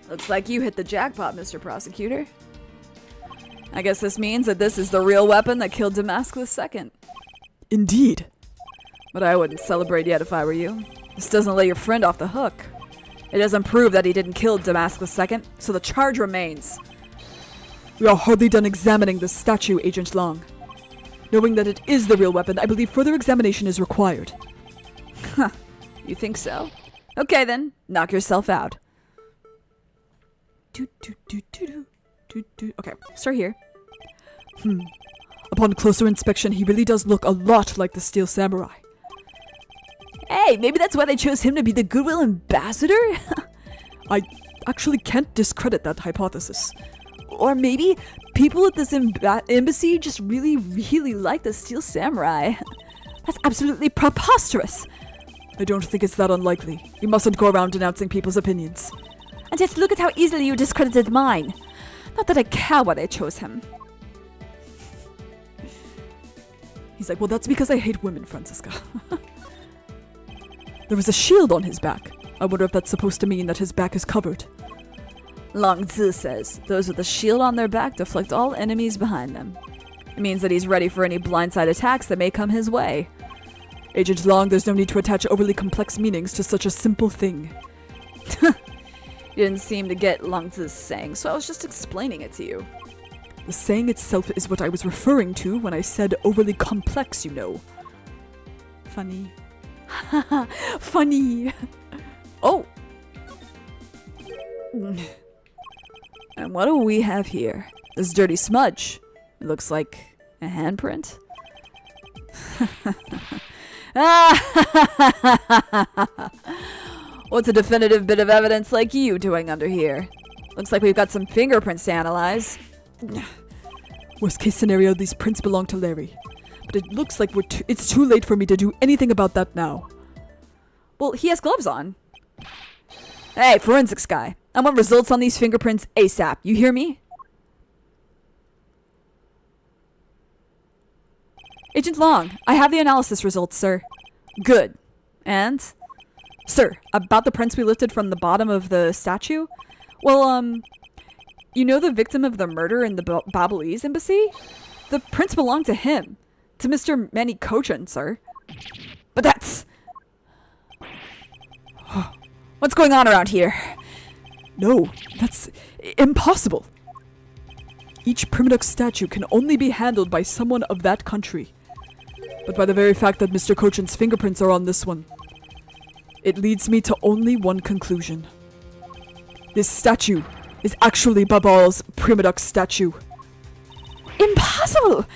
Looks like you hit the jackpot, Mr. Prosecutor. I guess this means that this is the real weapon that killed Damask II. Indeed. But I wouldn't celebrate yet if I were you. This doesn't let your friend off the hook. It doesn't prove that he didn't kill Damask II, so the charge remains. We are hardly done examining the statue, Agent Long. Knowing that it is the real weapon, I believe further examination is required. Huh. You think so? Okay then, knock yourself out. Okay, start here. Upon closer inspection, he really does look a lot like the Steel Samurai. Hey, maybe that's why they chose him to be the Goodwill Ambassador? I actually can't discredit that hypothesis. Or maybe people at this embassy just really like the Steel Samurai. That's absolutely preposterous. I don't think it's that unlikely. You mustn't go around denouncing people's opinions. And yet look at how easily you discredited mine. Not that I care why they chose him. He's like, well, that's because I hate women, Francisca. There was a shield on his back. I wonder if that's supposed to mean that his back is covered. Long Zi says, those with a shield on their back deflect all enemies behind them. It means that he's ready for any blindside attacks that may come his way. Agent Long, there's no need to attach overly complex meanings to such a simple thing. You didn't seem to get Long Zi's saying, so I was just explaining it to you. The saying itself is what I was referring to when I said overly complex, you know. Funny. Funny. Oh. And what do we have here? This dirty smudge. It looks like a handprint. What's a definitive bit of evidence like you doing under here? Looks like we've got some fingerprints to analyze. Worst case scenario, these prints belong to Larry. But it looks like it's too late for me to do anything about that now. Well, he has gloves on. Hey, forensics guy. I want results on these fingerprints ASAP. You hear me? Agent Long, I have the analysis results, sir. Good. And? Sir, about the prints we lifted from the bottom of the statue? Well, you know the victim of the murder in the Babalese embassy? The prints belong to him. To Mr. Manny Cochin, sir. But that's... What's going on around here? No, that's impossible. Each Primadux statue can only be handled by someone of that country. But by the very fact that Mr. Cochin's fingerprints are on this one, it leads me to only one conclusion. This statue is actually Babal's Primadux statue. Impossible!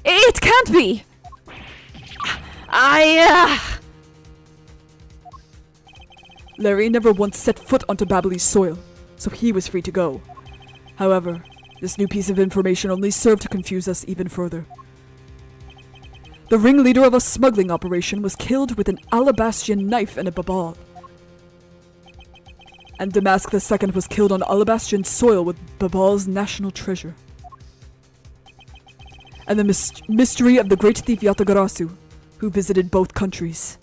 It can't be! Larry never once set foot onto Babalese soil, so he was free to go. However, this new piece of information only served to confuse us even further. The ringleader of a smuggling operation was killed with an Alabastian knife and a Babal. And Damask II was killed on Alabastian soil with Babal's national treasure. And the mystery of the great thief Yatagarasu, who visited both countries.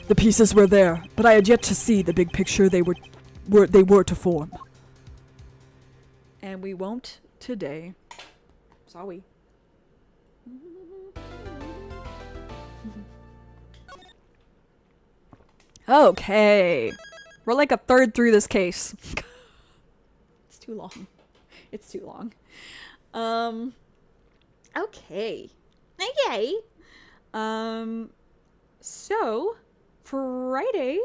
The pieces were there, but I had yet to see the big picture they were to form. And we won't today. Sorry. Okay. We're like a third through this case. It's too long. It's too long. Okay. Okay. So Friday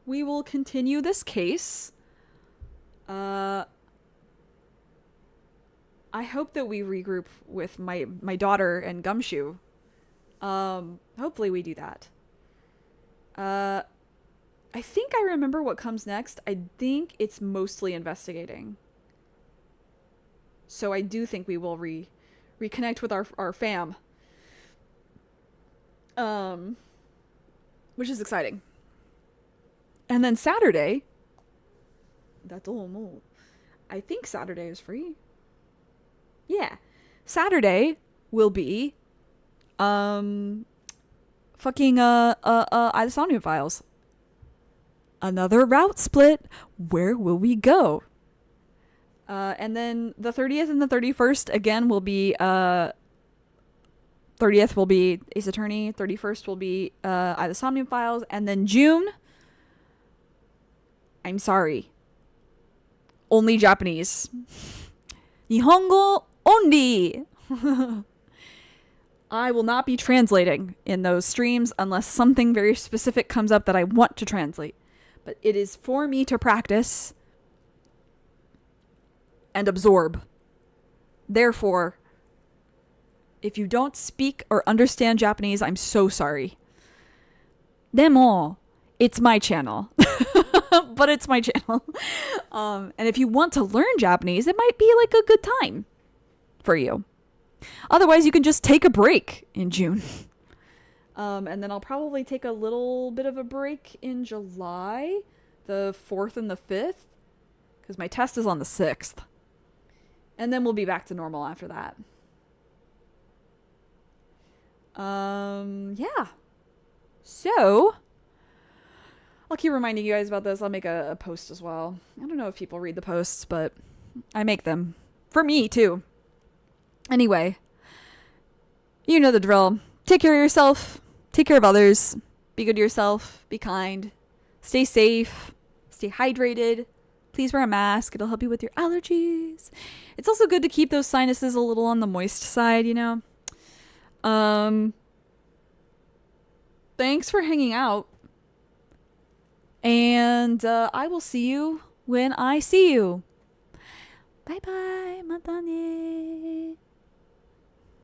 we will continue this case. I hope that we regroup with my daughter and Gumshoe. Hopefully we do that. I think I remember what comes next. I think it's mostly investigating. So I do think we will reconnect with our fam. Which is exciting. And then Saturday, I think Saturday is free. Yeah. Saturday will be fucking Isomnia Files. Another route split. Where will we go? And then the 30th and the 31st again will be 30th will be Ace Attorney, 31st will be Isomnia Files, and then June, I'm sorry, only Japanese. Nihongo only. I will not be translating in those streams unless something very specific comes up that I want to translate. But it is for me to practice and absorb. Therefore, if you don't speak or understand Japanese, I'm so sorry. Demo, it's my channel. But it's my channel. And if you want to learn Japanese, it might be like a good time for you. Otherwise, you can just take a break in June. And then I'll probably take a little bit of a break in July, the 4th and the 5th, because my test is on the 6th. And then we'll be back to normal after that. Yeah. So, I'll keep reminding you guys about this. I'll make a post as well. I don't know if people read the posts, but I make them. For me, too. Anyway, you know the drill. Take care of yourself. Take care of others. Be good to yourself. Be kind. Stay safe. Stay hydrated. Please wear a mask. It'll help you with your allergies. It's also good to keep those sinuses a little on the moist side, you know. Thanks for hanging out. And I will see you when I see you. Bye bye. Mata ne.